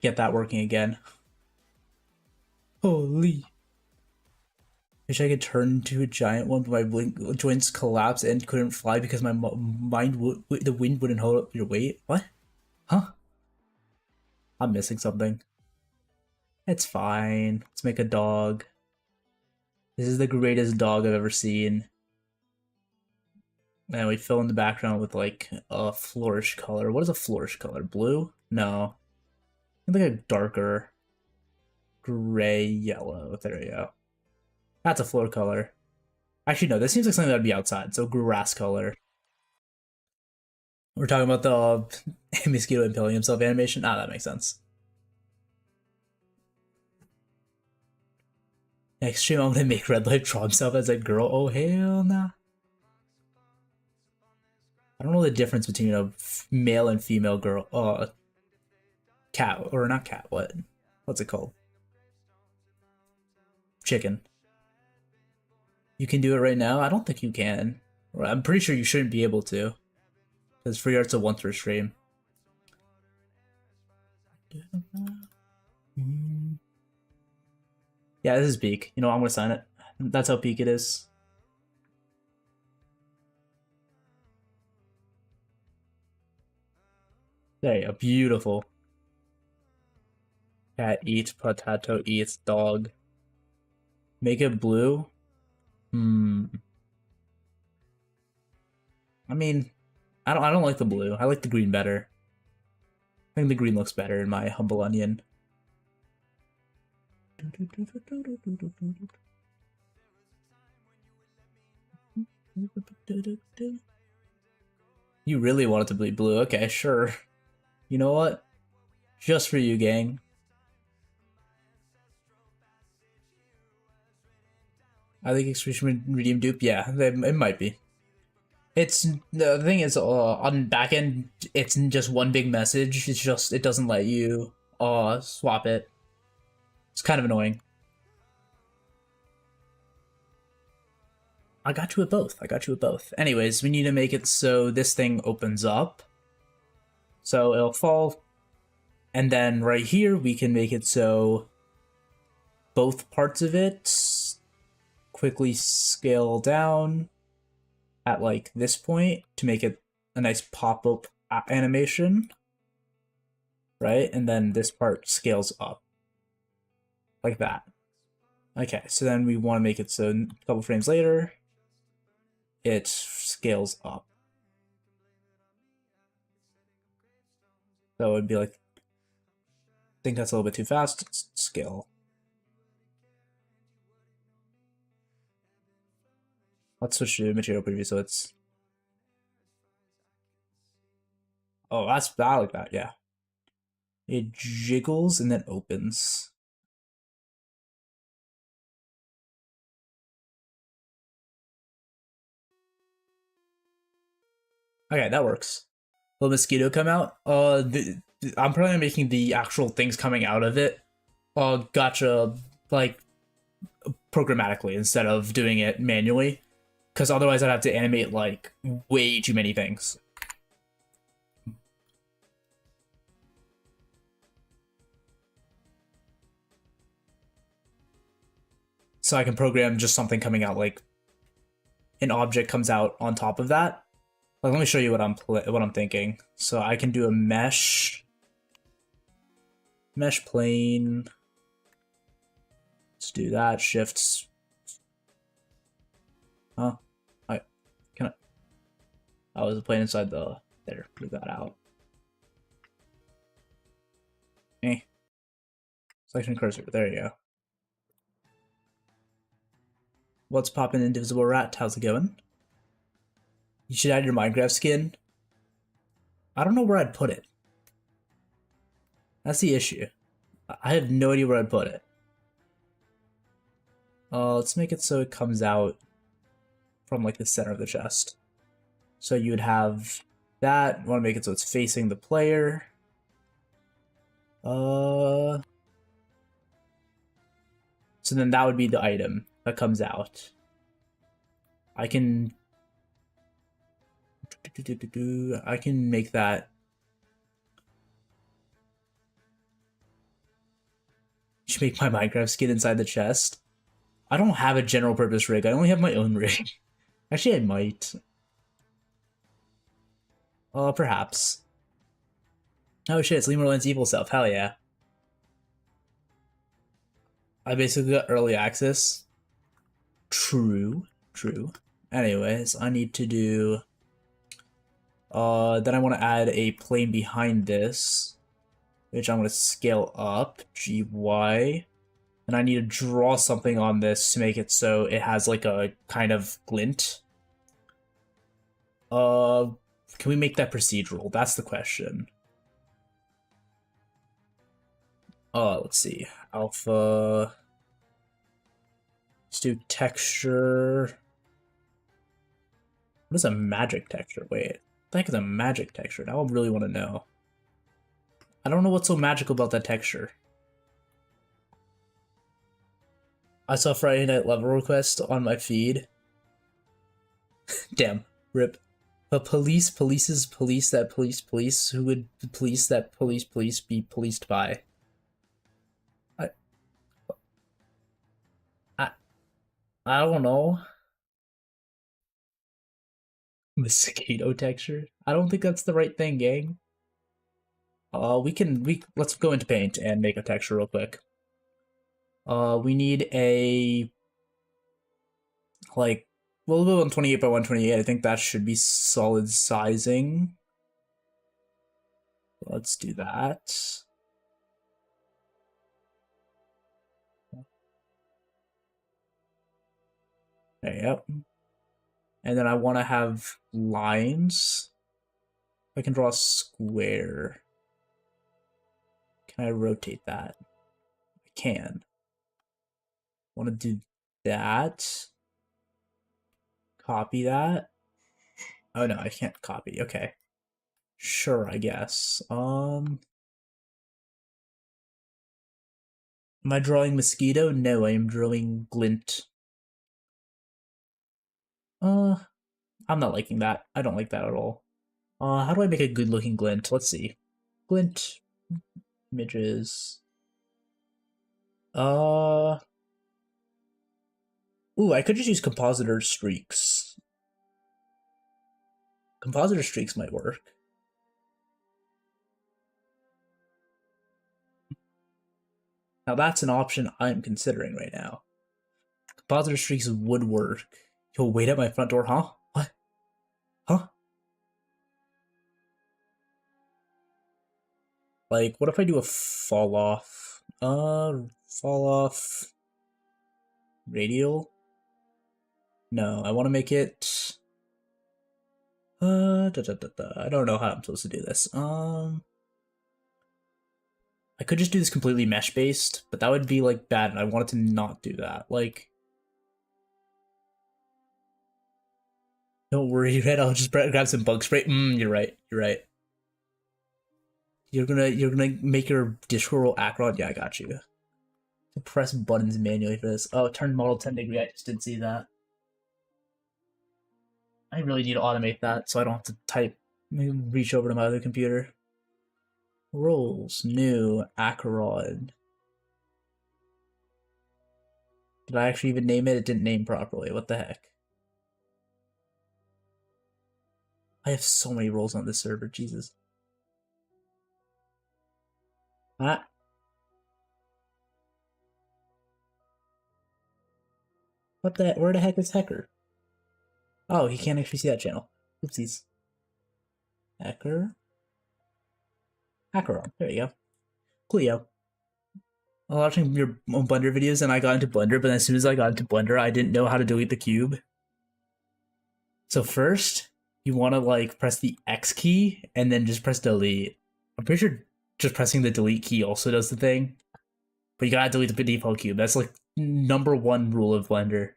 get that working again. Holy. Wish I could turn into a giant one, but my joints collapsed and couldn't fly because my mind the wind wouldn't hold up your weight. What? Huh? I'm missing something. It's fine. Let's make a dog. This is the greatest dog I've ever seen. And we fill in the background with like a flourish color. What is a flourish color? Blue? No. I think like a darker gray yellow. There you go. That's a floor color. Actually, no, this seems like something that'd be outside. So grass color. We're talking about the mosquito impaling himself animation. Ah, that makes sense. Next stream, I'm gonna make RedLife draw himself as a girl. Oh hell nah. I don't know the difference between a male and female girl. Cat or not cat. What? What's it called? Chicken. You can do it right now? I don't think you can. I'm pretty sure you shouldn't be able to. Because free art's a once-per stream. Yeah, this is peak. You know, I'm gonna sign it. That's how peak it is. There you go. Beautiful. Cat eats, potato eats, dog. Make it blue? Hmm. I mean, I don't like the blue. I like the green better. I think the green looks better in my humble onion. You really want it to be blue? Okay, sure. You know what? Just for you, gang. I think Extreme Redeem Dupe, yeah, it might be. It's the thing is on backend, it's just one big message. It's just it doesn't let you swap it. It's kind of annoying. I got you with both. I got you with both. Anyways, we need to make it so this thing opens up. So it'll fall. And then right here, we can make it so both parts of it quickly scale down at like this point to make it a nice pop-up animation. Right? And then this part scales up. Like that. Okay, so then we want to make it so a couple frames later, it scales up. So it'd be like, I think that's a little bit too fast. Scale. Let's switch to material preview so it's. Oh, I like that, yeah. It jiggles and then opens. Okay, that works. Will the mosquito come out? I'm probably making the actual things coming out of it. Gacha, like programmatically instead of doing it manually, because otherwise I'd have to animate like way too many things. So I can program just something coming out, like an object comes out on top of that. Like, let me show you what I'm thinking. So I can do a mesh plane. Let's do that. Shifts. Huh? Can I? Oh, there's a plane inside the. There, move that out. Selection cursor. There you go. What's poppin', Indivisible Rat? How's it going? You should add your Minecraft skin. I don't know where I'd put it. That's the issue. I have no idea where I'd put it. Let's make it so it comes out from like the center of the chest. So you would have that. Want to make it so it's facing the player. So then that would be the item that comes out. I can make that. Should make my Minecraft skin inside the chest. I don't have a general purpose rig. I only have my own rig. Actually, I might. Perhaps. Oh shit, it's Lemurland's evil self. Hell yeah. I basically got early access. True. True. Anyways, I need to do... then I want to add a plane behind this, which I'm going to scale up, GY. And I need to draw something on this to make it so it has like a kind of glint. Can we make that procedural? That's the question. Let's see. Alpha. Let's do texture. What is a magic texture? Wait, what the heck is a magic texture? Now I really want to know. I don't know what's so magical about that texture. I saw Friday Night Level Request on my feed. Damn, rip. But police that police, who would police that police be policed by? I don't know. Mosquito texture? I don't think that's the right thing, gang. Let's go into Paint and make a texture real quick. We need a, like, we'll go on 28 by 128. I think that should be solid sizing. Let's do that. There you go. And then I want to have lines. I can draw a square. Can I rotate that? I can. Want to do that. Copy that. Oh no, I can't copy. Okay. Sure, I guess. Am I drawing mosquito? No, I am drawing glint. I'm not liking that. I don't like that at all. How do I make a good looking glint? Let's see. Glint images. Ooh, I could just use compositor streaks. Compositor streaks might work. Now that's an option I'm considering right now. Compositor streaks would work. You'll wait at my front door, huh? What? Huh? Like, what if I do a fall off? Fall off radial? No, I want to make it. I don't know how I'm supposed to do this. I could just do this completely mesh based, but that would be like bad, and I wanted to not do that. Like, don't worry, Red. I'll just grab some bug spray. You're right. You're right. You're gonna make your Discord roll Acron. Yeah, I got you. To press buttons manually for this. Oh, turn model 10 degree. I just didn't see that. I really need to automate that so I don't have to type. Maybe reach over to my other computer. Rolls, new, Acheron. Did I actually even name it? It didn't name properly. What the heck? I have so many roles on this server, Jesus. Ah. What the, where the heck is Hecker? Oh, he can't actually see that channel. Oopsies. Hecker. Acheron. There you go. Coolio. I was watching your Blender videos and I got into Blender, but as soon as I got into Blender, I didn't know how to delete the cube. So first, you want to like press the X key and then just press delete. I'm pretty sure just pressing the delete key also does the thing. But you gotta delete the default cube. That's like #1 rule of Blender.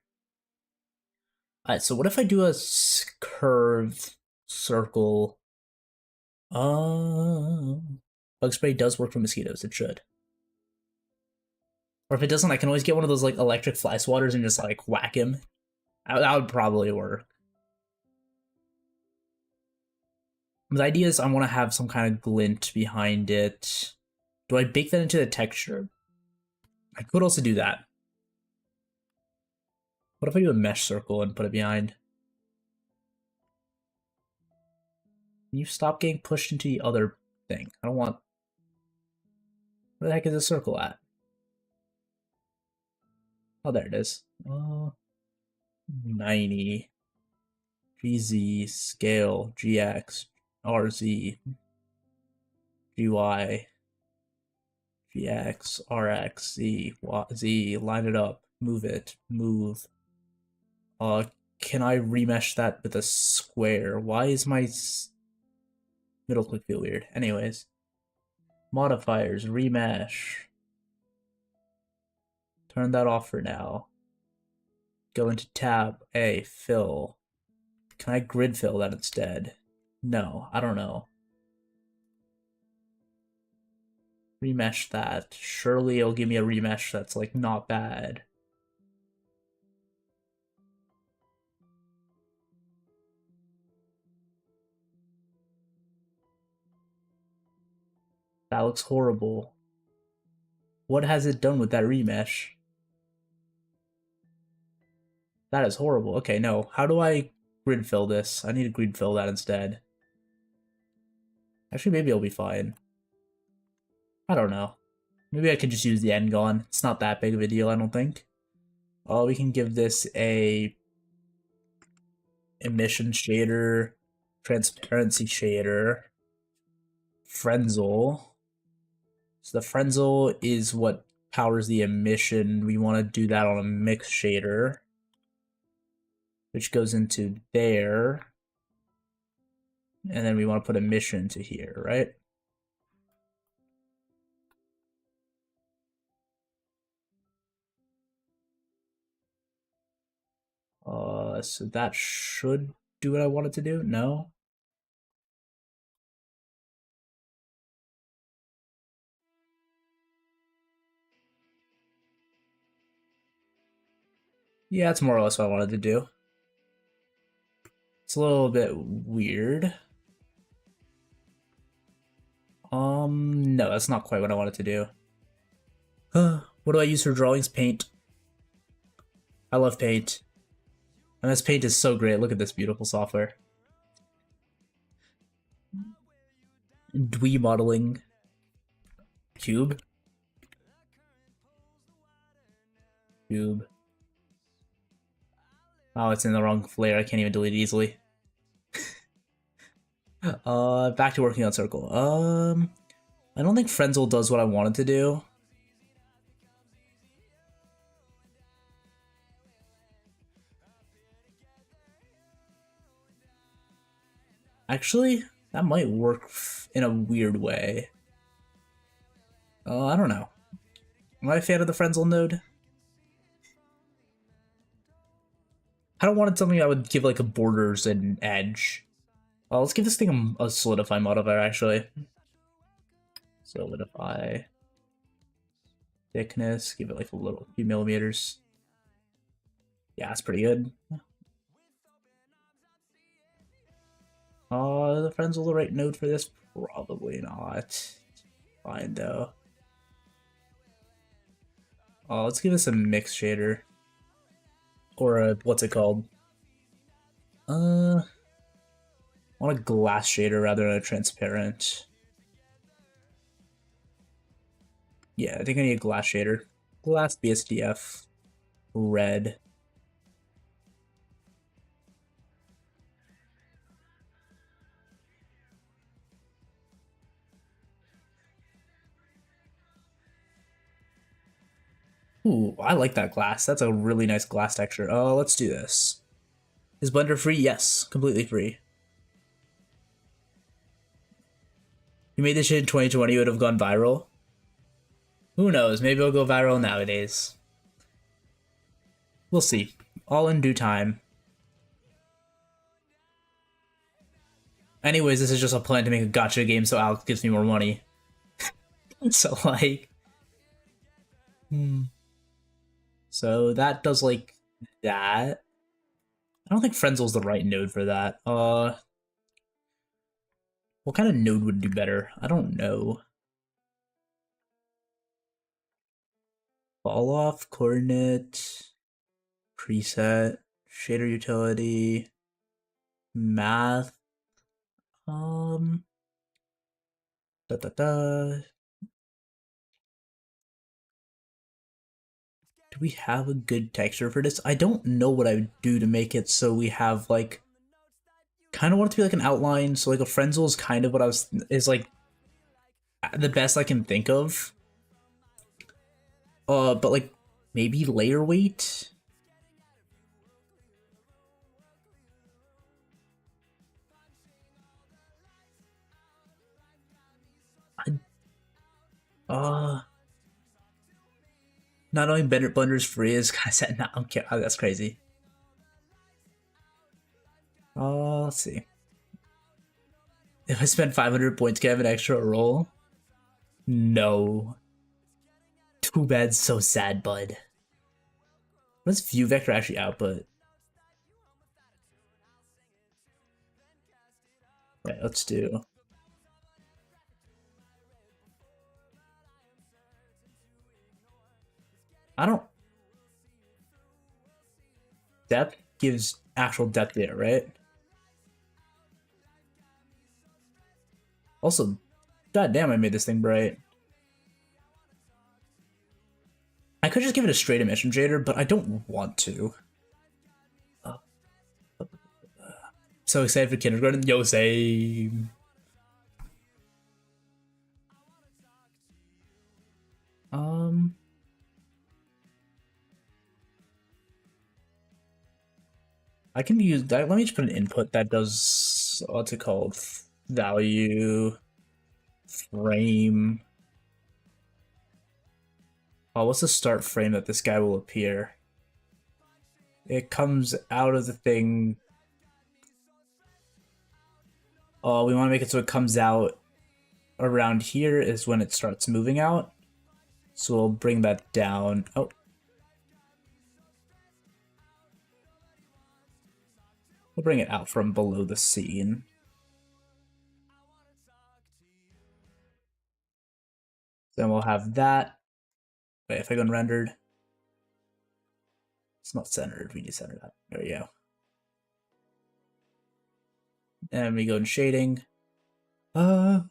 Alright, so what if I do a curved circle? Bug spray does work for mosquitoes. It should. Or if it doesn't, I can always get one of those like electric fly swatters and just like whack him. That would probably work. The idea is I want to have some kind of glint behind it. Do I bake that into the texture? I could also do that. What if I do a mesh circle and put it behind? Can you stop getting pushed into the other thing? I don't want... Where the heck is the circle at? Oh, there it is. 90. GZ, scale, GX, RZ, GY, GX, RX, Z, Z, line it up, move it, move. Can I remesh that with a square? Why is my middle click feel weird? Anyways, modifiers, remesh. Turn that off for now. Go into tab A, fill. Can I grid fill that instead? No, I don't know. Remesh that. Surely it'll give me a remesh that's like not bad. That looks horrible. What has it done with that remesh? That is horrible. Okay, no. How do I grid fill this? I need to grid fill that instead. Actually, maybe it'll be fine. I don't know. Maybe I can just use the Engon. It's not that big of a deal, I don't think. Oh, we can give this a emission shader, transparency shader, Frenzel. So the Frenzel is what powers the emission. We want to do that on a mix shader, which goes into there. And then we want to put emission to here, right? So that should do what I wanted to do? No? Yeah, that's more or less what I wanted to do. It's a little bit weird. No, that's not quite what I wanted to do. What do I use for drawings? Paint. I love Paint. And this Paint is so great. Look at this beautiful software. Dwee modeling. Cube. Cube. Oh, it's in the wrong layer. I can't even delete it easily. Back to working on circle. I don't think Frenzel does what I wanted to do. Actually, that might work in a weird way. I don't know. Am I a fan of the Frenzel node? I don't want something I would give like a borders and edge. Let's give this thing a solidify modifier, actually. Solidify. Thickness, give it like a few millimeters. Yeah, that's pretty good. The Frenzel the right node for this? Probably not. Fine, though. Let's give this a mix shader. Or a, what's it called? I want a glass shader rather than a transparent. Yeah, I think I need a glass shader. Glass BSDF. Red. Ooh, I like that glass. That's a really nice glass texture. Let's do this. Is Blender free? Yes, completely free. You made this shit in 2020, it would have gone viral. Who knows? Maybe it'll go viral nowadays. We'll see. All in due time. Anyways, this is just a plan to make a gacha game so Alex gives me more money. So, like... So that does, like, that. I don't think Frenzel's the right node for that. What kind of node would do better? I don't know. Fall off, coordinate, preset, shader utility, math, um, da da da. Do we have a good texture for this? I don't know what I would do to make it so we have like kind of want it to be like an outline. So like a frenzel is kind of what is like the best I can think of. But like maybe layer weight. Uh, Not only Blender's free is kind of set. No, okay, that's crazy. Let's see. If I spend 500 points, can I have an extra roll? No. Too bad, so sad, bud. What does view vector actually output? Right, let's do. I don't. Depth gives actual depth data, right? Also, goddamn, I made this thing bright. I could just give it a straight emission shader, but I don't want to. So excited for kindergarten. Yo, same. Um, I can use that. Let me just put an input that does what's it called? Value frame. Oh, what's the start frame that this guy will appear? It comes out of the thing. Oh, we want to make it so it comes out around here is when it starts moving out. So we'll bring that down. Oh. We'll bring it out from below the scene. Then we'll have that. Wait, if I go in rendered, it's not centered. We need to center that. There we go. And we go in shading. The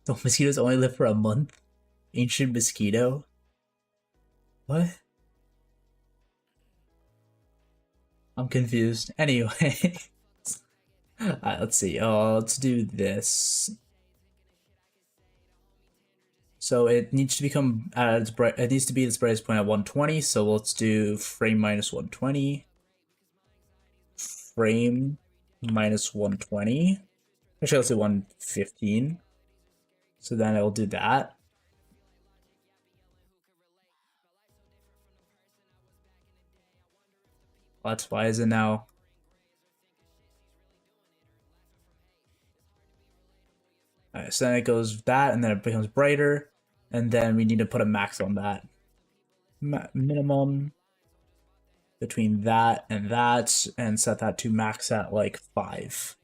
mosquitoes only live for a month. Ancient mosquito. What? I'm confused. Anyway, let's see. Let's do this. So it needs to become its bright. It needs to be its brightest point at 120. So let's do frame minus 120. Frame minus 120. Actually, let's do 115. So then it'll do that. That's why is it now? Alright, so then it goes that, and then it becomes brighter, and then we need to put a max on that. Minimum between that, and set that to max at like 5.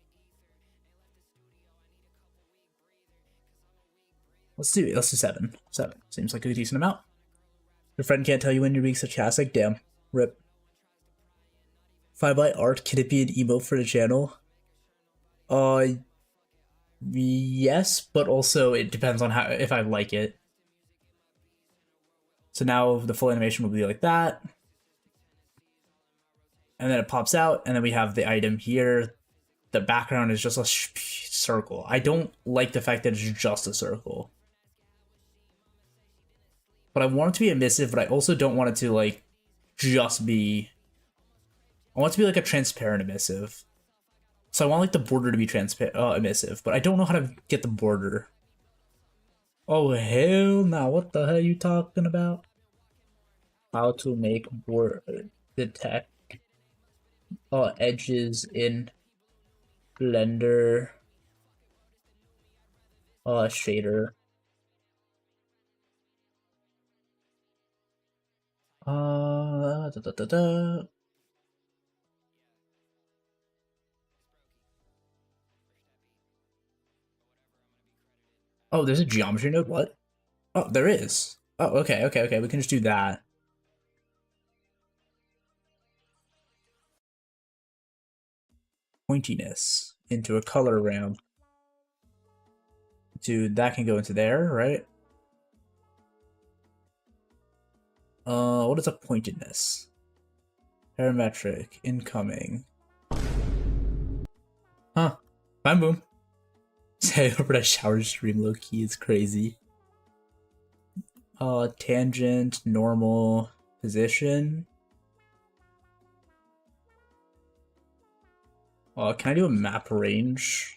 Let's do 7. 7 seems like a decent amount. Your friend can't tell you when you're being sarcastic. Damn, rip. 5 by art. Can it be an emote for the channel? Yes, but also it depends on how if I like it. So now the full animation will be like that. And then it pops out, and then we have the item here. The background is just a circle. I don't like the fact that it's just a circle. But I want it to be emissive, but I also don't want it to like just be. I want it to be like a transparent emissive. So I want like the border to be transparent, emissive, but I don't know how to get the border. Oh hell no! What the hell are you talking about? How to make border detect edges in Blender shader. Da, da, da, da. Oh, there's a geometry node. What? Oh, there is. Oh, okay, okay, okay. We can just do that. Pointiness into a color ramp. Dude, that can go into there, right? What is a pointedness? Parametric, incoming. Huh. Fine, boom. Say over that shower stream low key is crazy. Tangent, normal, position. Can I do a map range?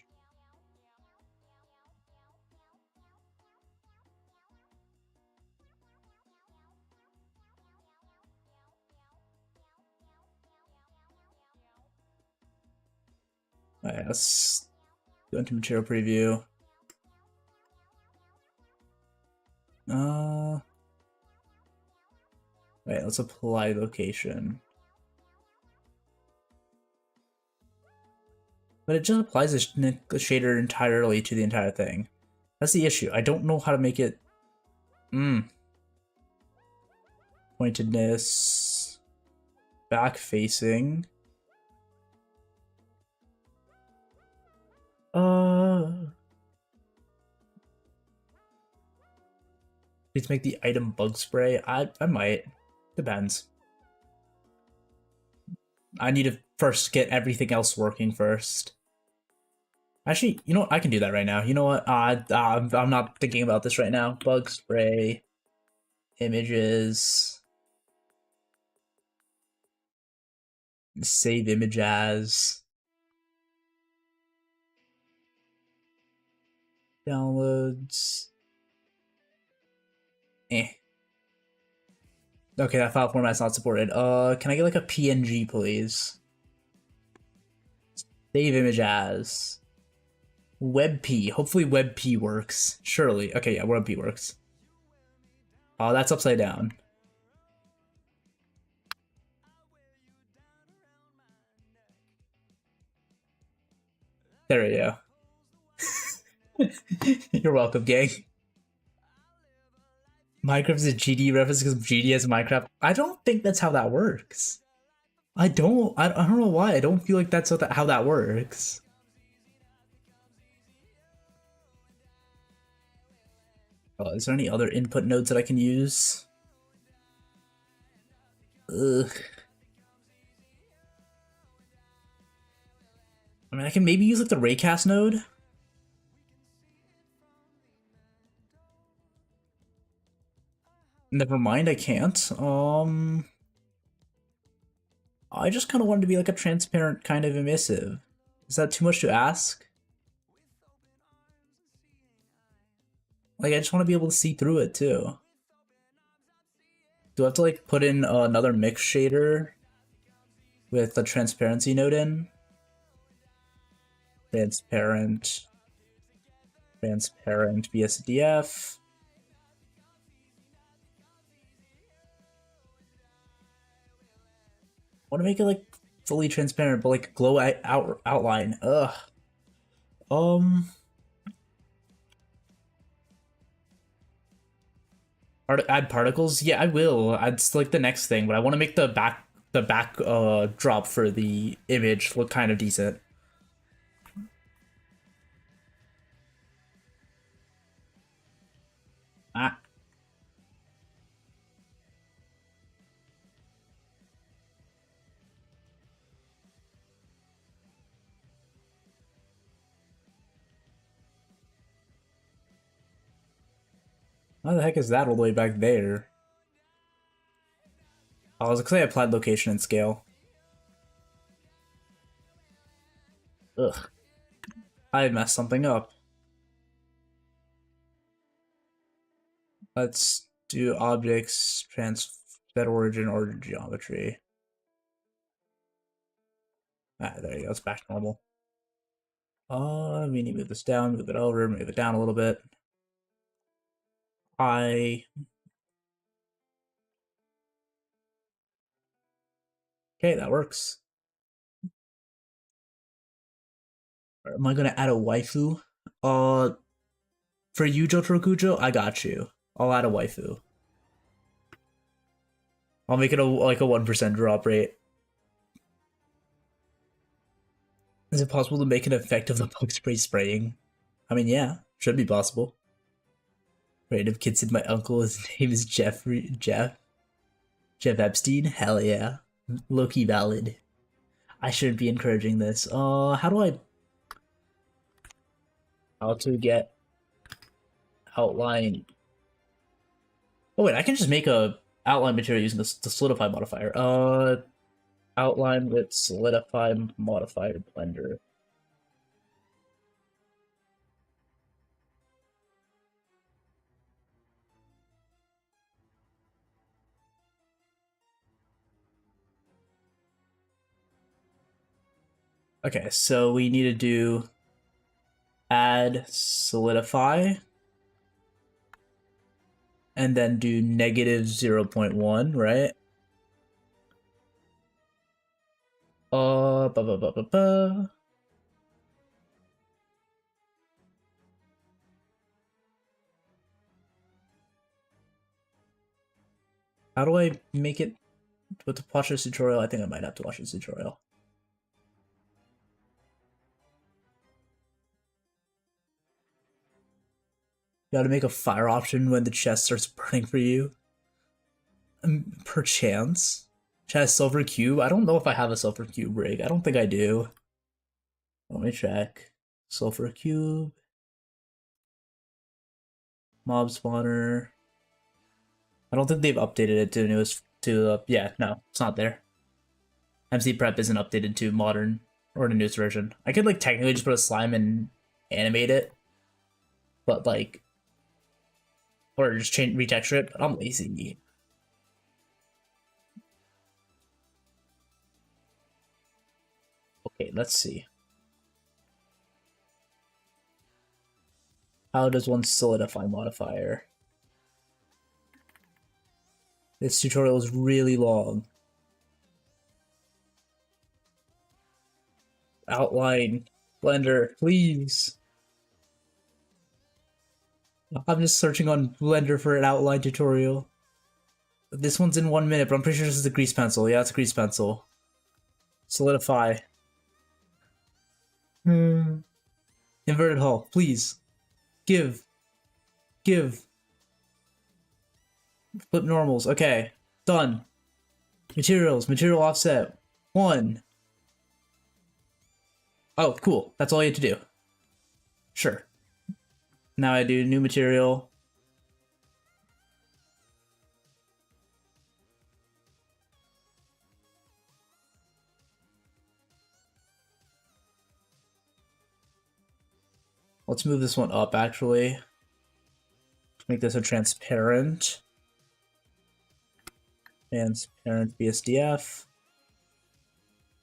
Alright, let's go into material preview. Wait, let's apply location. But it just applies the shader entirely to the entire thing. That's the issue. I don't know how to make it... Pointedness... Back facing... Please make the item bug spray. I might. Depends. I need to first get everything else working first. Actually, you know what? I can do that right now. You know what? I'm not thinking about this right now. Bug spray, images, save image as, downloads. Okay, that file format's not supported. Can I get like a PNG, please? Save image as. WebP. Hopefully WebP works. Surely. Okay, yeah, WebP works. Oh, that's upside down. There we go. You're welcome, gang. Minecraft is a GD reference because GD has Minecraft. I don't think that's how that works. I don't know why. I don't feel like that's how that works. Is there any other input nodes that I can use? Ugh. I mean, I can maybe use like the raycast node. Never mind, I can't. I just kind of wanted to be like a transparent kind of emissive. Is that too much to ask? Like, I just want to be able to see through it too. Do I have to like put in another mix shader with the transparency node in? Transparent BSDF. I want to make it like fully transparent, but like glow outline. Ugh. Add particles? Yeah, I will. It's like the next thing, but I want to make the back drop for the image look kind of decent. Ah. How the heck is that all the way back there? Oh, I was gonna say applied location and scale. Ugh. I messed something up. Let's do objects, set origin geometry. Ah, there you go. It's back to normal. We need to move this down, move it over, move it down a little bit. Okay, that works. Am I gonna add a waifu? For you, Jotaro Kujo, I got you. I'll add a waifu. I'll make it like a 1% drop rate. Is it possible to make an effect of the bug spray spraying? I mean, yeah, should be possible. Random kid said my uncle, his name is Jeff Epstein? Hell yeah. Low-key valid. I shouldn't be encouraging this. How to get outline? Oh wait, I can just make a outline material using the solidify modifier. Outline with solidify modifier blender. Okay, so we need to do add solidify and then do negative 0.1, right? Ba ba ba ba ba. How do I make it with the watch this tutorial? I think I might have to watch this tutorial. You gotta make a fire option when the chest starts burning for you. Perchance. Chest silver cube? I don't know if I have a silver cube rig. I don't think I do. Let me check. Sulfur cube. Mob spawner. I don't think they've updated it to newest yeah, no, it's not there. MC prep isn't updated to modern or the newest version. I could like technically just put a slime and animate it, but like, or just change retexture it. But I'm lazy. Okay, let's see. How does one solidify modifier? This tutorial is really long. Outline, Blender, please. I'm just searching on Blender for an outline tutorial. This one's in 1 minute, but I'm pretty sure this is a grease pencil. Yeah, it's a grease pencil. Solidify. Inverted hull, please. Give. Flip normals, okay. Done. Materials, material offset. 1. Oh, cool. That's all you have to do. Sure. Now I do new material. Let's move this one up, actually. Make this a transparent. Transparent BSDF.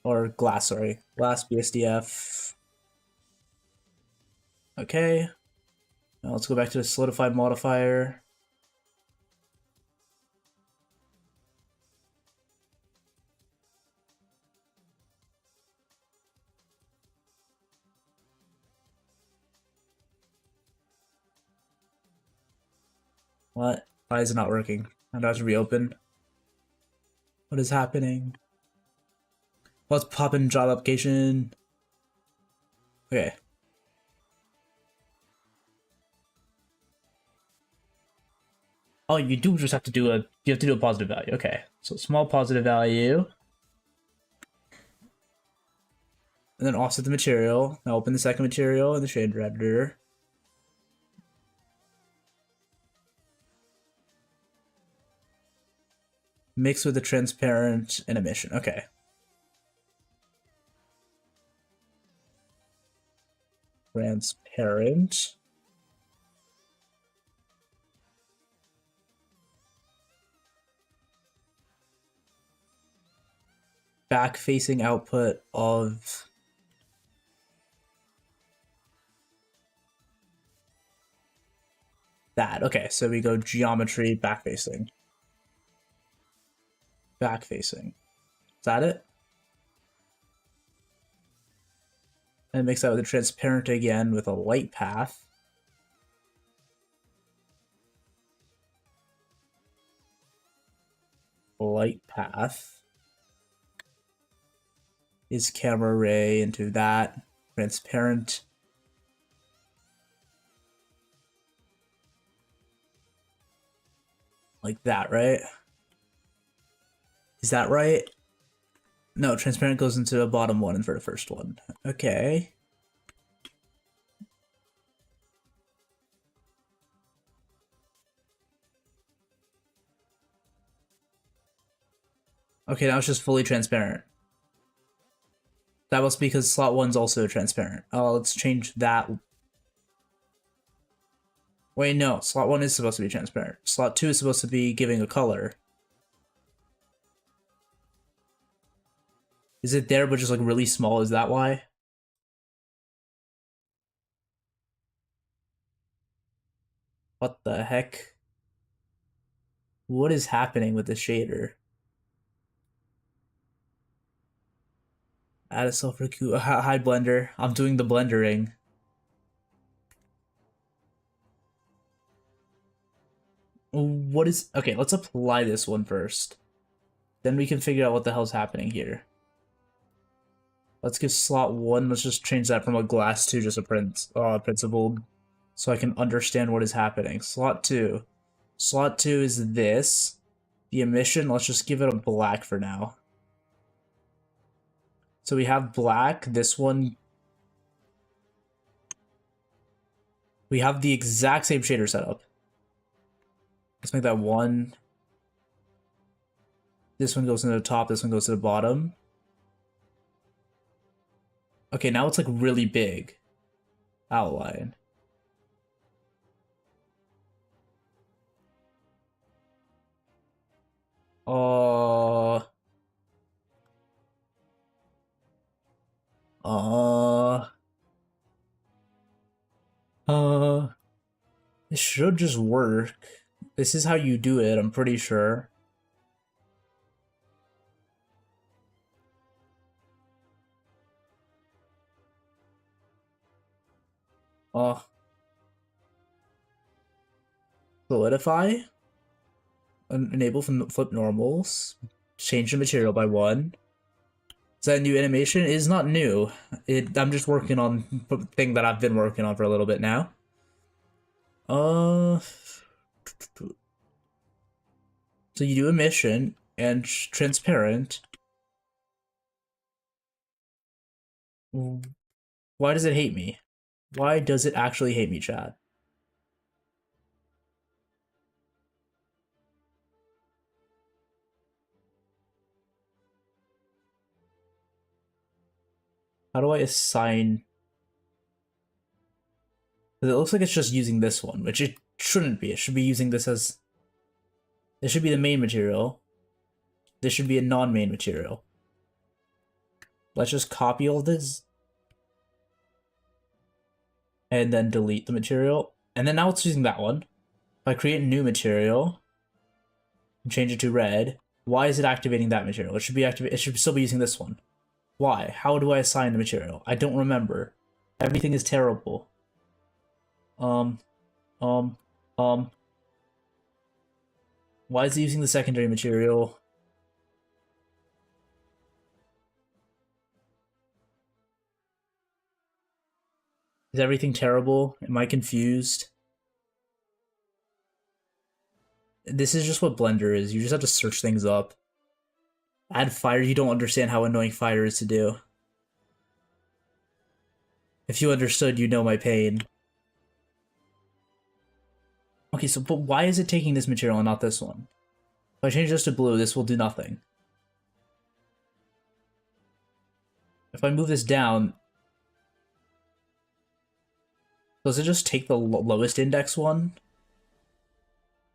Or glass, sorry. Glass BSDF. Okay. Now let's go back to the solidified modifier. What? Why is it not working? I have to reopen. What is happening? Let's pop in job application. Okay. Oh, you do just have to do a positive value. Okay. So small positive value. And then offset the material. Now open the second material in the shader editor. Mix with the transparent and emission. Okay. Transparent. Back-facing output of that. Okay, so we go geometry, back-facing. Back-facing. Is that it? And mix that with a transparent again with a light path. light path is camera ray into that. Transparent. Like that, right? Is that right? No, transparent goes into the bottom one and for the first one. Okay. Okay, now it's just fully transparent. That was because slot 1's also transparent. Oh, let's change that. Wait, no. Slot 1 is supposed to be transparent. Slot 2 is supposed to be giving a color. Is it there but just like really small? Is that why? What the heck? What is happening with this shader? Add a sulfur cube. Hi, Blender. I'm doing the blendering. What is... Okay, let's apply this one first. Then we can figure out what the hell's happening here. Let's give slot 1, let's just change that from a glass to just a principled, so I can understand what is happening. Slot 2. Slot 2 is this. The emission, let's just give it a black for now. So we have black, this one. We have the exact same shader setup. Let's make that 1. This one goes into the top, this one goes to the bottom. Okay, now it's like really big. Outline. Uh, it should just work. This is how you do it, I'm pretty sure. Solidify. Enable flip normals. Change the material by 1. Is that a new animation? It is not new. I'm just working on the thing that I've been working on for a little bit now. So you do emission and transparent. Why does it hate me? Why does it actually hate me, chat? How do I assign? It looks like it's just using this one, which it shouldn't be. It should be using this as... This should be the main material. This should be a non-main material. Let's just copy all this. And then delete the material. And then now it's using that one. If I create a new material, and change it to red, why is it activating that material? It should be it should still be using this one. Why? How do I assign the material? I don't remember. Everything is terrible. Why is it using the secondary material? Is everything terrible? Am I confused? This is just what Blender is. You just have to search things up. Add fire, you don't understand how annoying fire is to do. If you understood, you know my pain. Okay, so but why is it taking this material and not this one? If I change this to blue, this will do nothing. If I move this down, does it just take the lowest index one?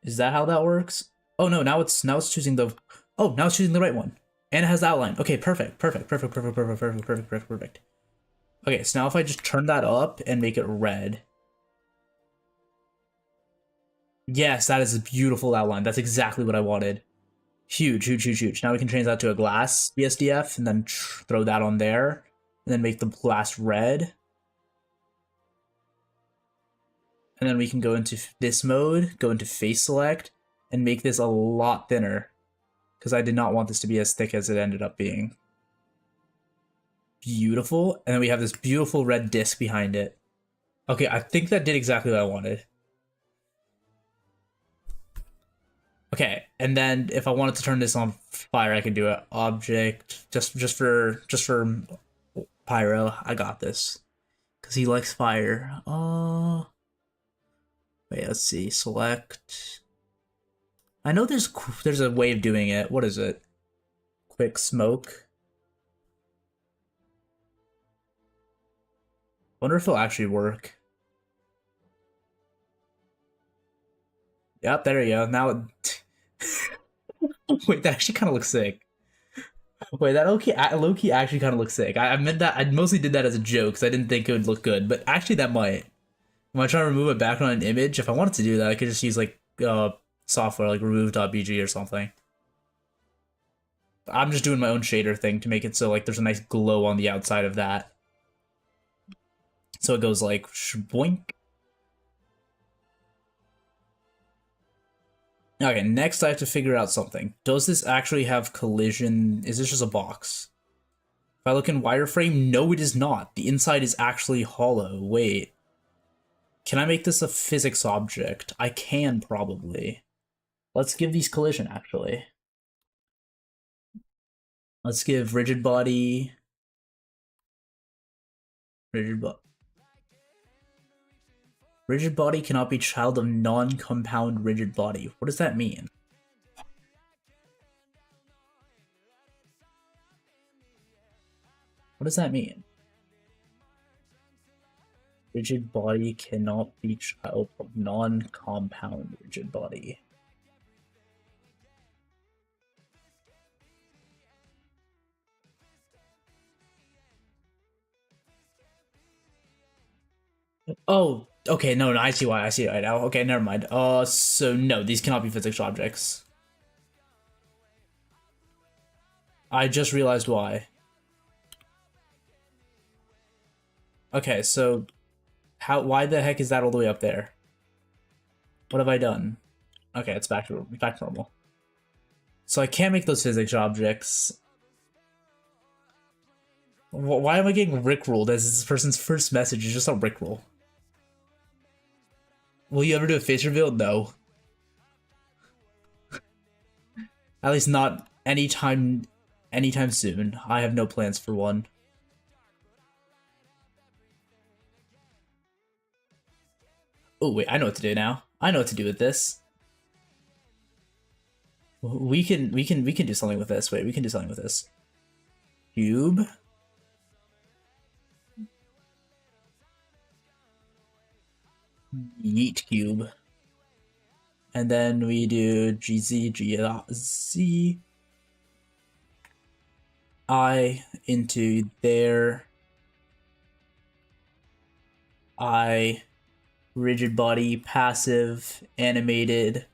Is that how that works? Oh no, now it's choosing the... Oh, now it's choosing the right one. And it has the outline. Okay, perfect. Okay, so now if I just turn that up and make it red. Yes, that is a beautiful outline. That's exactly what I wanted. Huge. Now we can change that to a glass BSDF and then throw that on there. And then make the glass red. And then we can go into this mode, go into face select, and make this a lot thinner. because I did not want this to be as thick as it ended up being. Beautiful. And then we have this beautiful red disc behind it. Okay, I think that did exactly what I wanted. Okay, and then if I wanted to turn this on fire, I can do it. Object, just for Pyro. I got this. Because he likes fire. Wait, let's see. Select. I know there's a way of doing it. What is it? Quick smoke. Wonder if it'll actually work. Yep, there you go. Now it... Wait, that actually kind of looks sick. Wait, that low-key actually kind of looks sick. I meant that, I mostly did that as a joke because I didn't think it would look good, but actually that might. When I try to remove a background image, if I wanted to do that, I could just use like software like remove.bg or something. I'm just doing my own shader thing to make it so like there's a nice glow on the outside of that. So it goes like shboink. Okay, next I have to figure out something. Does this actually have collision? Is this just a box? If I look in wireframe, no it is not. The inside is actually hollow. Wait. Can I make this a physics object? I can probably. Let's give these collision actually. Let's give rigid body. Rigid body cannot be child of non-compound rigid body. What does that mean? What does that mean? Rigid body cannot be child of non-compound rigid body. Oh, okay, no, I see why. I see it right now. Okay, never mind. So no, these cannot be physics objects. I just realized why. Okay, so why the heck is that all the way up there? What have I done? Okay, it's back to normal. So I can't make those physics objects. Why am I getting rickrolled as this person's first message is just a rickroll? Will you ever do a face reveal? No. At least not anytime soon. I have no plans for one. Oh wait, I know what to do now. I know what to do with this. We can do something with this. Wait, we can do something with this. Cube. Yeet cube. And then we do GZ I into there. I rigid body passive animated.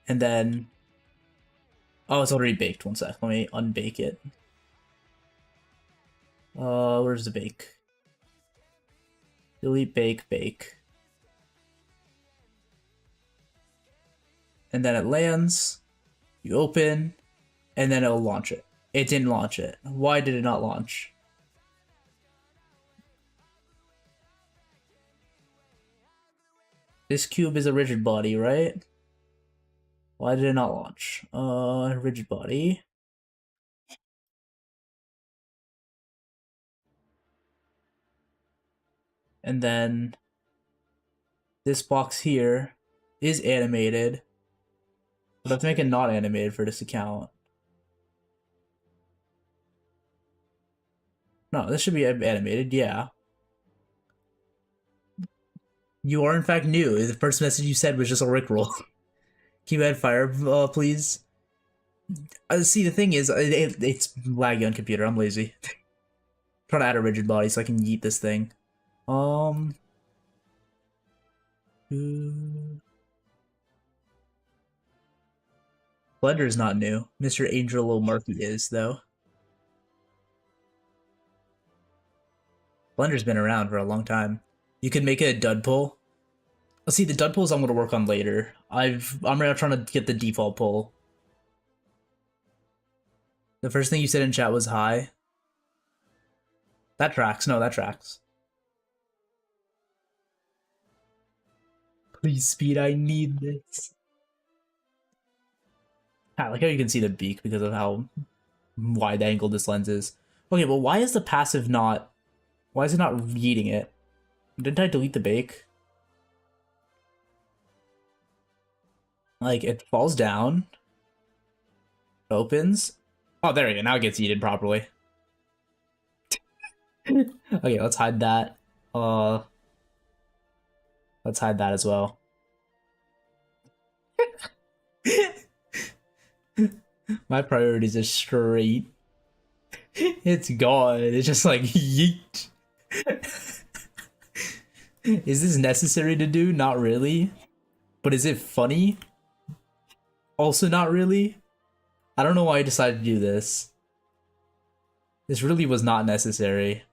And then it's already baked. One sec. Let me unbake it. Where's the bake? Delete bake. And then it lands, you open, and then it'll launch it. It didn't launch it. Why did it not launch? This cube is a rigid body, right? Why did it not launch? Rigid body. And then this box here is animated. But I have to make it not animated for this account. No, this should be animated, yeah. You are in fact new. The first message you said was just a rickroll. Can you add fire, please? See, the thing is, it's laggy on computer. I'm lazy. Trying to add a rigid body so I can yeet this thing. Blender's not new. Mr. Angelo Murphy is, though. Blender's been around for a long time. You could make it a dud pull. See, the dud pulls I'm going to work on later. I'm right now trying to get the default pull. The first thing you said in chat was hi. That tracks. No, that tracks. Please, speed. I need this. I like how you can see the beak because of how wide angle this lens is. Okay, but why is the passive not... Why is it not yeeting it? Didn't I delete the bake? Like, it falls down. Opens. Oh, there we go. Now it gets yeeted properly. Okay, let's hide that. Let's hide that as well. My priorities are straight. It's gone. It's just like yeet. Is this necessary to do? Not really. But is it funny? Also not really. I don't know why I decided to do this. This really was not necessary.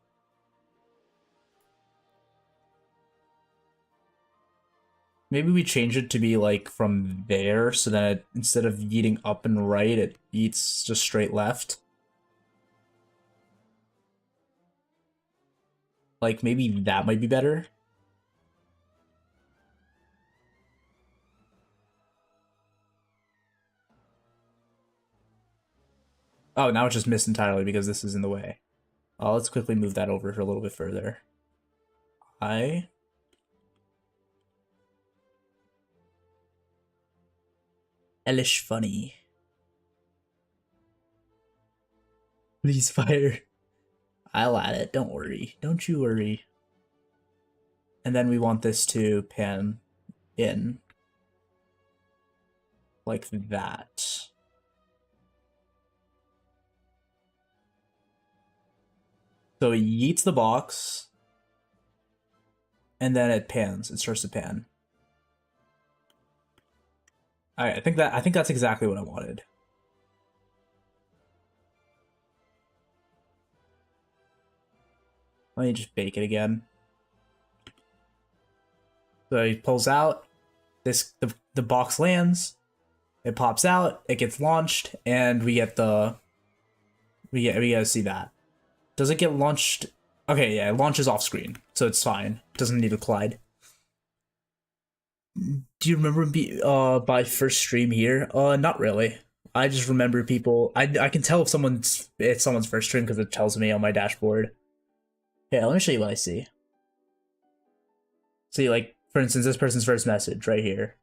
Maybe we change it to be like from there so that instead of yeeting up and right, it eats just straight left. Like maybe that might be better. Oh, now it's just missed entirely because this is in the way. Let's quickly move that over a little bit further. Hellish funny. Please fire. I'll add it. Don't worry. Don't you worry. And then we want this to pan in. Like that. So it yeets the box. And then it pans. It starts to pan. Alright, I think that's exactly what I wanted. Let me just bake it again. So he pulls out. The box lands. It pops out. It gets launched, and we get the. We get to see that. Does it get launched? Okay, yeah, it launches off screen, so it's fine. Doesn't need to collide. Do you remember my first stream here? Not really. I just remember people. I can tell if it's someone's first stream because it tells me on my dashboard. Yeah, let me show you what I see. See, like, for instance, this person's first message right here.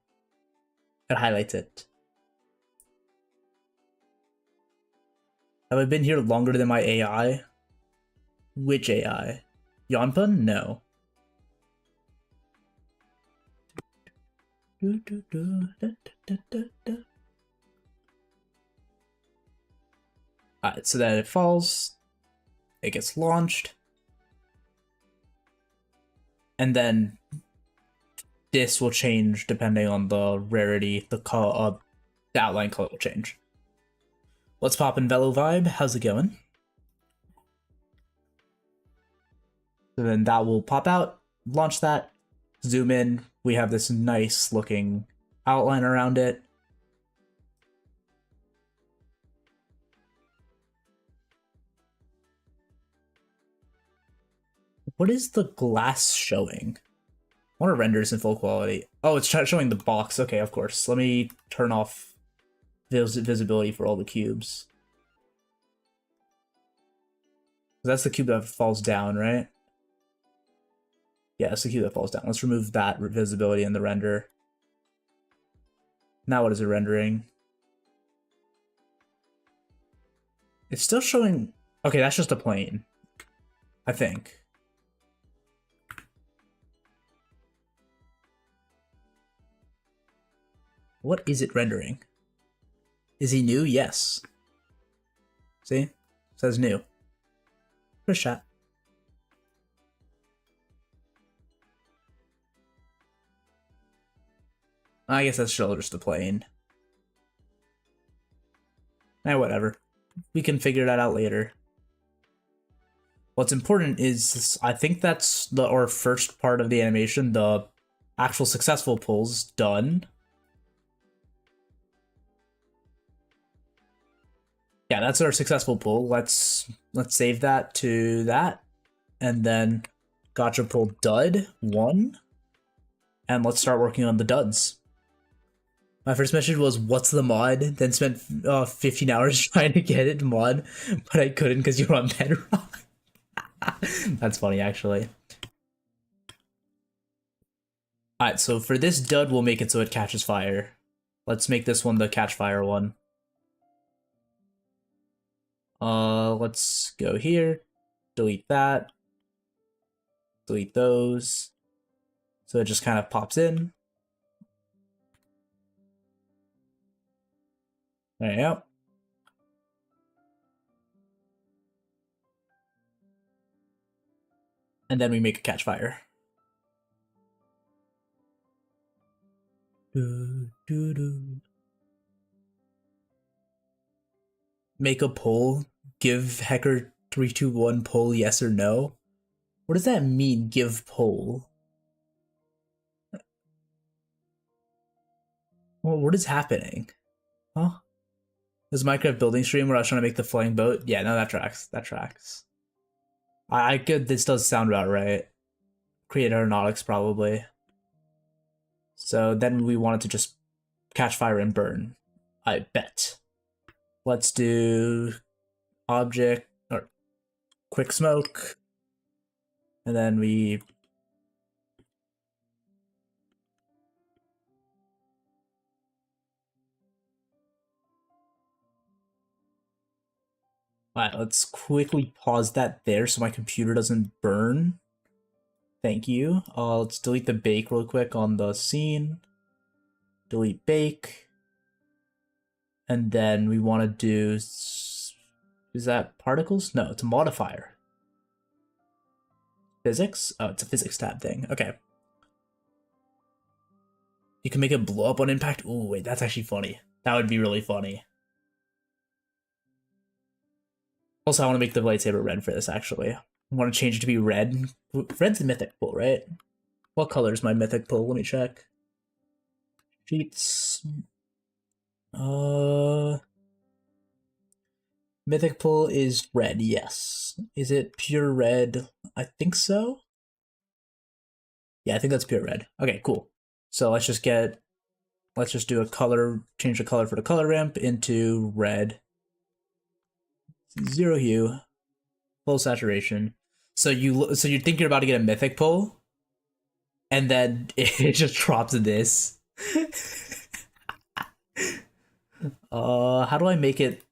It highlights it. Have I been here longer than my AI? Which AI? Yonpun? No. Alright, so then it falls. It gets launched. And then this will change depending on the rarity. The outline color will change. What's poppin', Velo Vibe? How's it going? So then that will pop out, launch that, zoom in. We have this nice looking outline around it. What is the glass showing? I want to render this in full quality. Oh, it's showing the box. Okay, of course. Let me turn off visibility for all the cubes. That's the cube that falls down, right? Yeah, it's the cube that falls down. Let's remove that visibility in the render. Now what is it rendering? It's still showing... Okay, that's just a plane. I think. What is it rendering? Is he new? Yes. See? It says new. First shot. I guess that's still just the plane. Whatever. We can figure that out later. What's important is, I think that's our first part of the animation, the actual successful pulls done. Yeah, that's our successful pull. Let's save that to that, and then Gacha pull dud 1, and let's start working on the duds. My first message was, "What's the mod?" Then spent 15 hours trying to get it mod, but I couldn't because you were on Bedrock. That's funny, actually. Alright, so for this dud, we'll make it so it catches fire. Let's make this one the catch fire one. Let's go here, delete that, delete those. So it just kind of pops in. There you go. And then we make a catch fire. Make a poll. Give Hecker 321 poll yes or no. What does that mean, give poll? Well, what is happening? Huh? This Minecraft building stream where I was trying to make the flying boat? Yeah, no, that tracks. That tracks. I could, this does sound about right. Create aeronautics, probably. So then we wanted to just catch fire and burn. I bet. Let's do object or quick smoke. And then we Alright, let's quickly pause that there so my computer doesn't burn. Thank you. Let's delete the bake real quick on the scene. Delete bake. And then we want to do... Is that particles? No, it's a modifier. Physics? Oh, it's a physics tab thing. Okay. You can make it blow up on impact? Ooh, wait, that's actually funny. That would be really funny. Also, I want to make the lightsaber red for this, actually. I want to change it to be red. Red's a mythic pull, right? What color is my mythic pull? Let me check. Sheets. Mythic pull is red, yes. Is it pure red? I think so. Yeah, I think that's pure red. Okay, cool. So let's just do a color, change the color for the color ramp into red. 0 hue, full saturation. So you're thinking you're about to get a mythic pull, and then it just drops this. How do I make it?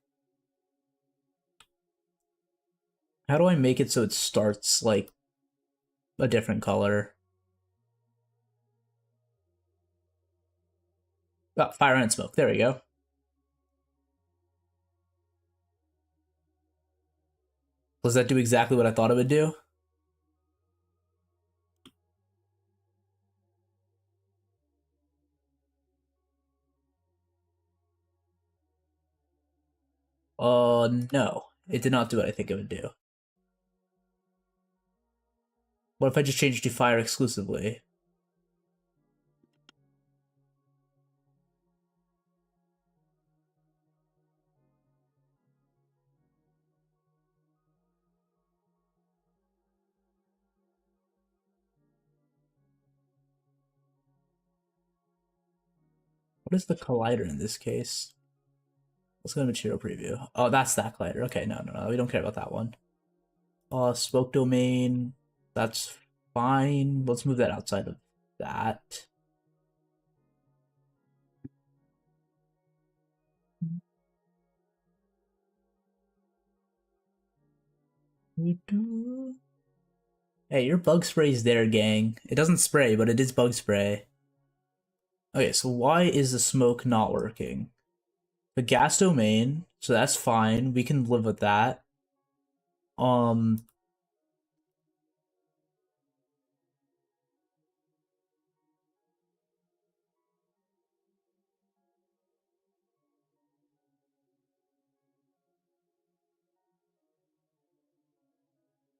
How do I make it so it starts like a different color? Oh, fire and smoke. There we go. Does that do exactly what I thought it would do? No. It did not do what I think it would do. What if I just change it to fire exclusively? What is the collider in this case? Let's go to material preview. Oh, that's that collider. Okay, no, we don't care about that one. Spoke domain, that's fine. Let's move that outside of that. Hey, your bug spray's there, gang. It doesn't spray, but it is bug spray. Okay, so why is the smoke not working? The gas domain, so that's fine. We can live with that.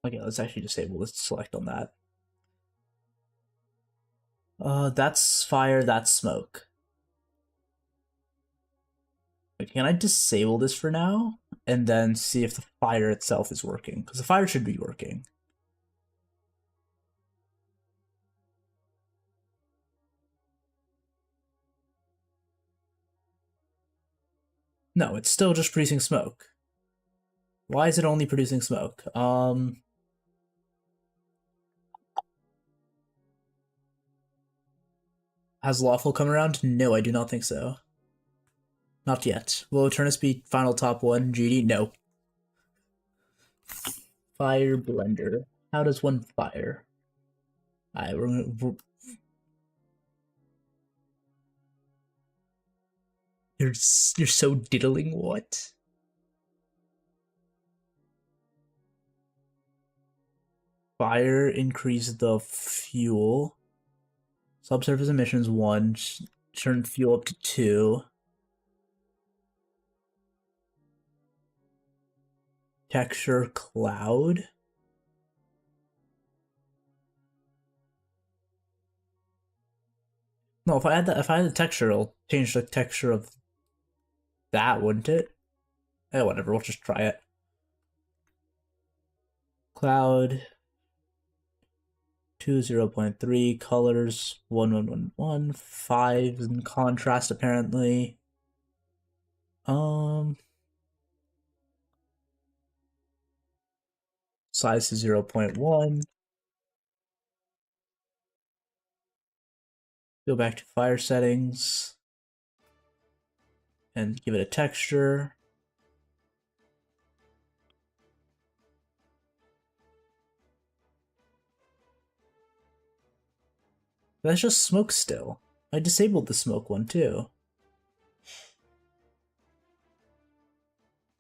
Okay, let's actually disable this select on that. That's fire, that's smoke. Wait, can I disable this for now? and then see if the fire itself is working, because the fire should be working. No, it's still just producing smoke. Why is it only producing smoke? Has lawful come around? No, I do not think so. Not yet. Will Eternus be final top 1? GD? No. Fire blender. How does one fire? Alright, you're so diddling. What? Fire increase the fuel. Subsurface emissions 1. Turn fuel up to 2. Texture cloud. No, if I had the texture, it'll change the texture of that, wouldn't it? Eh, whatever. We'll just try it. Cloud 2 0.3 colors 1111 5 in contrast apparently. Size to 0.1. Go back to fire settings and give it a texture. That's just smoke still. I disabled the smoke one too.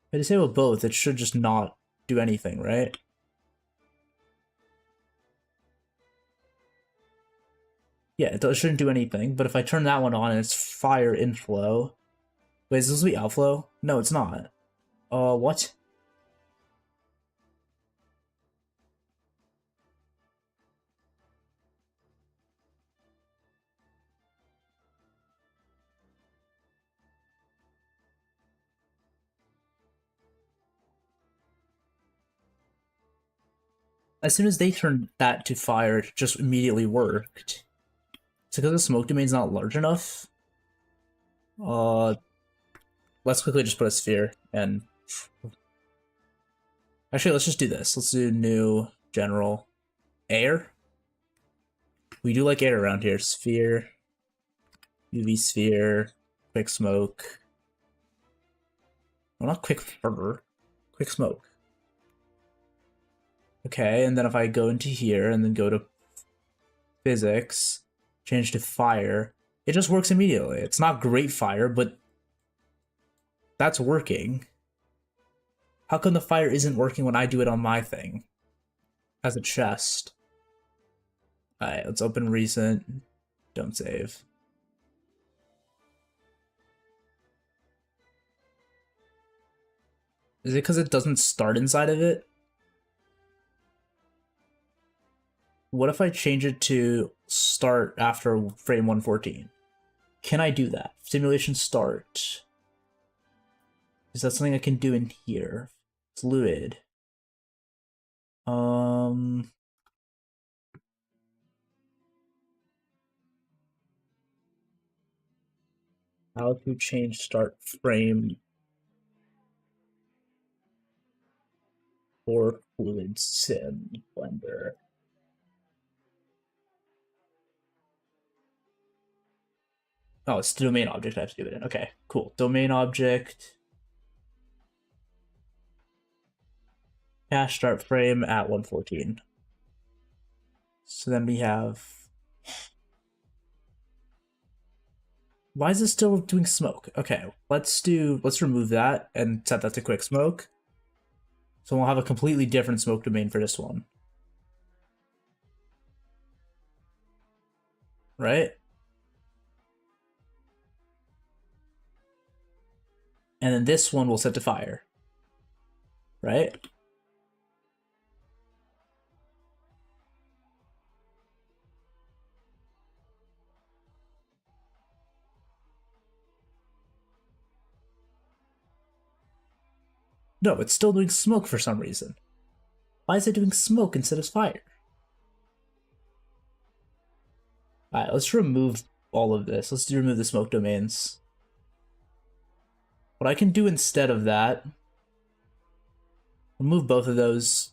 If I disable both, it should just not do anything, right? Yeah, it shouldn't do anything, but if I turn that one on and it's fire inflow... Wait, is this supposed to be outflow? No, it's not. What? As soon as they turned that to fire, it just immediately worked. It's because the smoke domain's not large enough. Let's quickly just put a sphere, and... Actually, let's just do this. Let's do new, general, air. We do like air around here. Sphere, UV sphere, quick smoke. Well, not quick fur, quick smoke. Okay, and then if I go into here and then go to physics, change to fire, it just works immediately. It's not great fire, but that's working. How come the fire isn't working when I do it on my thing? As a chest. Alright, let's open recent. Don't save. Is it because it doesn't start inside of it? What if I change it to start after frame 114? Can I do that? Simulation start. Is that something I can do in here? Fluid. How to change start frame for fluid sim blender. Oh, it's the domain object I have to do it in. Okay, cool. Domain object. Cache start frame at 114. So then we have... Why is it still doing smoke? Okay, let's remove that and set that to quick smoke. So we'll have a completely different smoke domain for this one. Right? And then this one we'll set to fire. Right? No, it's still doing smoke for some reason. Why is it doing smoke instead of fire? Alright, let's remove all of this. Let's remove the smoke domains. What I can do instead of that, remove both of those,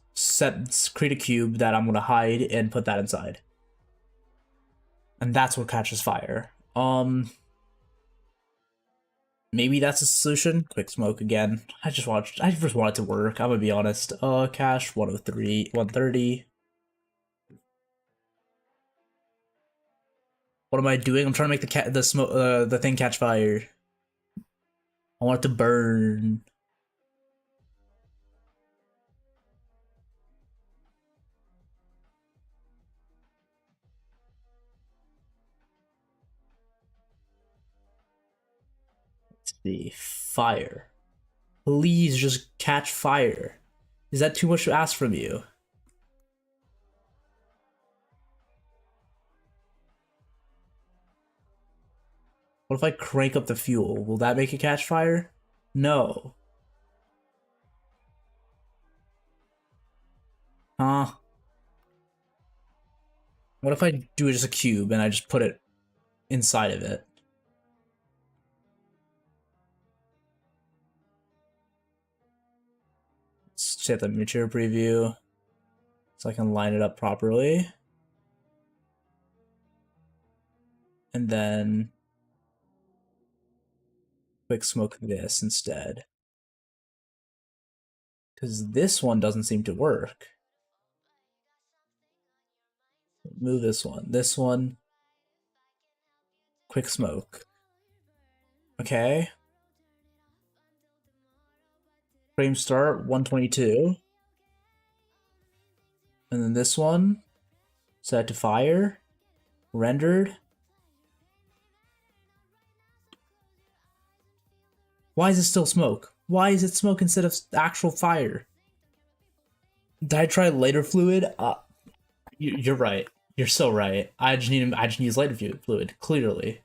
create a cube that I'm going to hide and put that inside. And that's what catches fire. Maybe that's a solution. Quick smoke again. I just want it to work. I'm gonna be honest. Cache 103, 130. What am I doing? I'm trying to make the thing catch fire. I want it to burn. Let's see. Fire. Please just catch fire. Is that too much to ask from you? What if I crank up the fuel? Will that make it catch fire? No. Huh? What if I do just a cube and I just put it inside of it? Let's set the material preview so I can line it up properly. And then quick smoke this instead. Because this one doesn't seem to work. Move this one. This one. Quick smoke. Okay. Frame start 122. And then this one. Set to fire. Rendered. Why is it still smoke? Why is it smoke instead of actual fire? Did I try lighter fluid? You're right. You're so right. I just need to use lighter fluid. Clearly.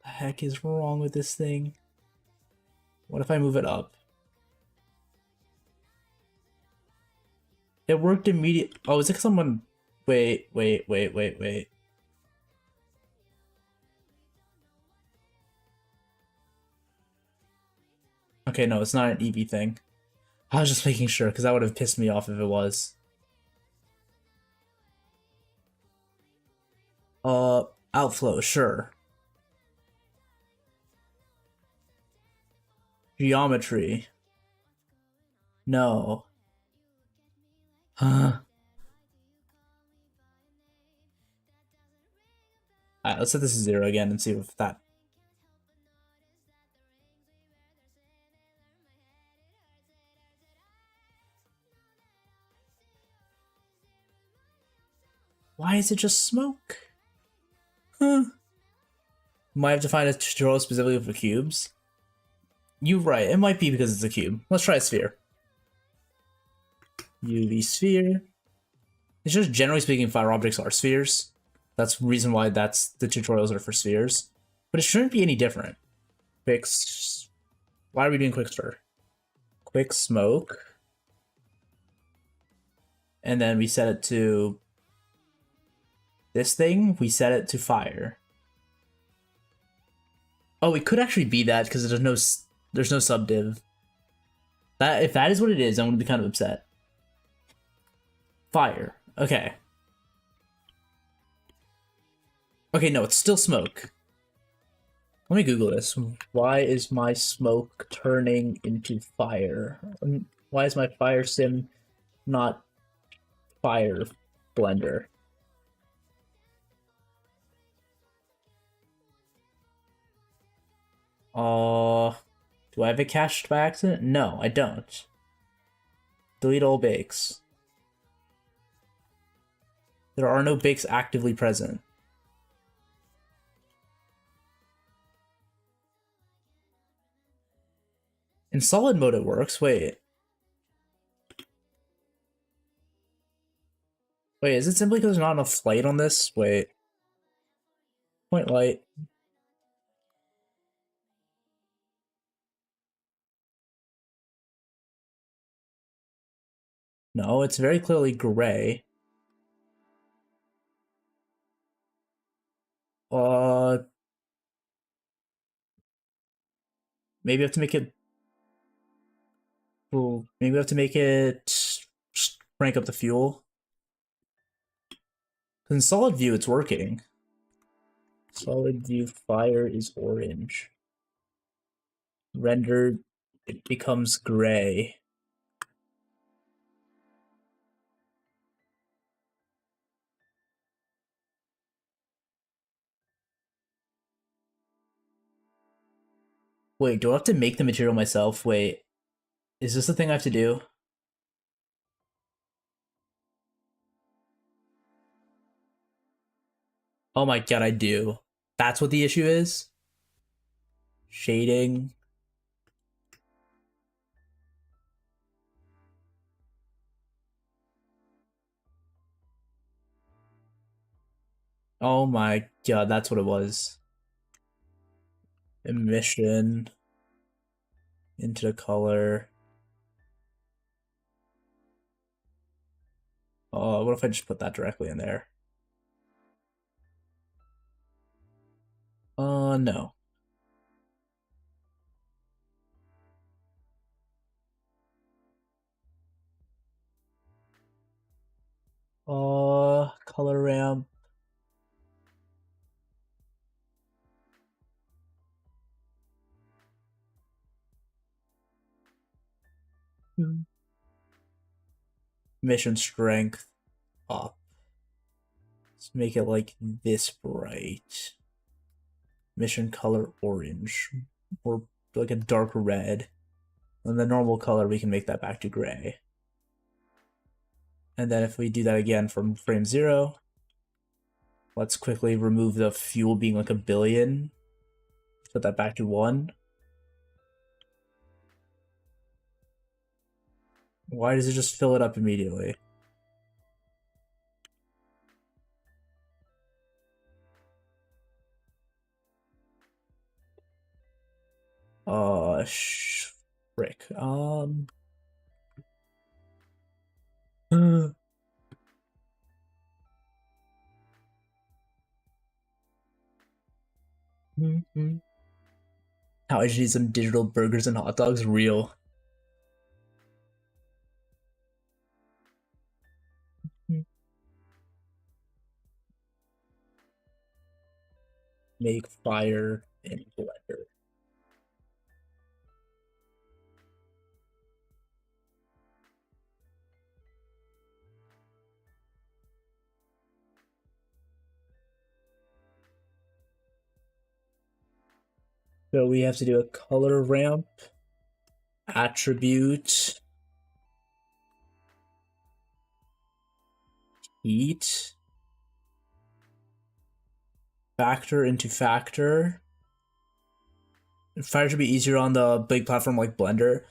The heck is wrong with this thing? What if I move it up? It worked immediately. Oh, is it someone? Wait. Okay, no, it's not an EV thing. I was just making sure, because that would have pissed me off if it was. Outflow, sure. Geometry. No. Huh. Alright, let's set this to 0 again and see if that... Why is it just smoke? Huh. Might have to find a tutorial specifically for cubes. You're right, it might be because it's a cube. Let's try a sphere. UV sphere. It's just generally speaking, fire objects are spheres. That's the reason why the tutorials are for spheres. But it shouldn't be any different. Why are we doing quick stir? Quick smoke. And then we set it to this thing, we set it to fire. Oh, it could actually be that because there's no subdiv. That if that is what it is, I'm gonna be kind of upset. Fire. Okay. Okay, no, it's still smoke. Let me Google this. Why is my smoke turning into fire? Why is my fire sim not fire blender? Do I have it cached by accident? No, I don't. Delete all bakes. There are no bakes actively present. In solid mode it works. Wait, is it simply because there's not enough light on this? Wait. Point light. No, it's very clearly gray. Uh, maybe I have to make it. Well, maybe I have to make it crank up the fuel. In solid view, it's working. Solid view fire is orange. Rendered, it becomes gray. Wait, do I have to make the material myself? Wait, is this the thing I have to do? Oh my god, I do. That's what the issue is? Shading. Oh my god, that's what it was. Emission into the color. Oh, what if I just put that directly in there? No. Color ramp. Mission strength up. Let's make it like this bright. Mission color orange. Or like a dark red. And the normal color, we can make that back to gray. And then if we do that again from frame 0, let's quickly remove the fuel being like a billion. Put that back to 1. Why does it just fill it up immediately? Frick. How I just need some digital burgers and hot dogs real. Make fire in Blender. So we have to do a color ramp, attribute, heat, factor into factor. Fire should be easier on the big platform like Blender.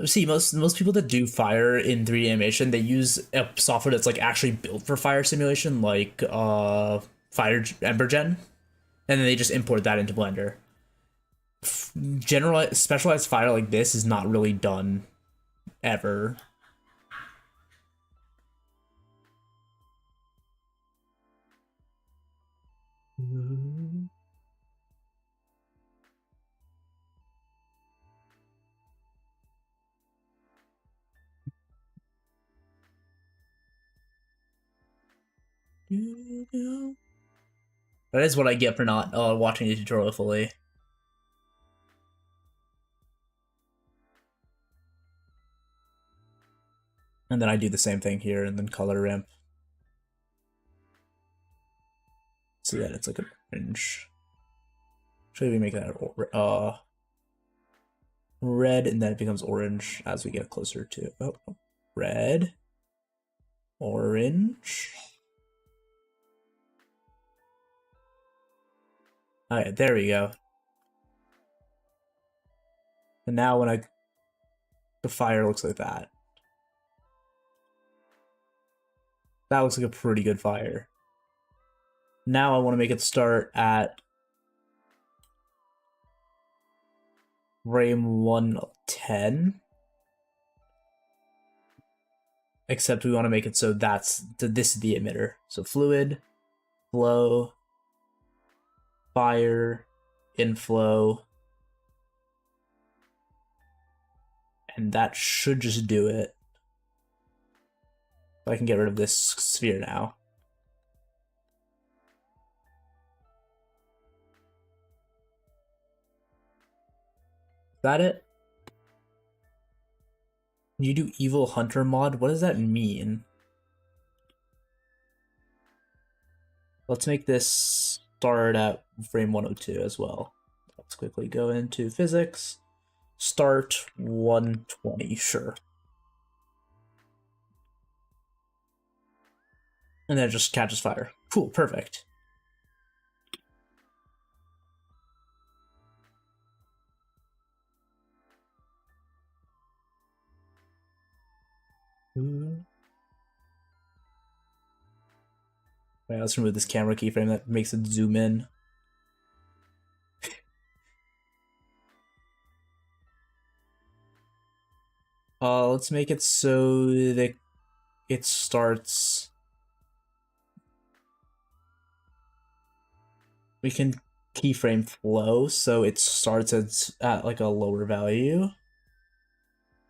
See, most people that do fire in 3D animation, they use a software that's like actually built for fire simulation, like Fire Embergen, and then they just import that into Blender. General specialized fire like this is not really done ever. That is what I get for not watching the tutorial fully. And then I do the same thing here and then color ramp. So that it's like an orange. Should we make that red and then it becomes orange as we get closer to red, orange. Alright, there we go. And now when the fire looks like that. That looks like a pretty good fire. Now I want to make it start at frame 110. except we want to make it so this is the emitter. So fluid, flow, fire, inflow, and that should just do it. I can get rid of this sphere now. Is that it? You do evil hunter mod? What does that mean? Let's make this start at frame 102 as well. Let's quickly go into physics. Start 120, sure. And then it just catches fire. Cool, perfect. Wait, let's remove this camera keyframe that makes it zoom in. Let's make it so that it starts. We can keyframe flow so it starts at like a lower value.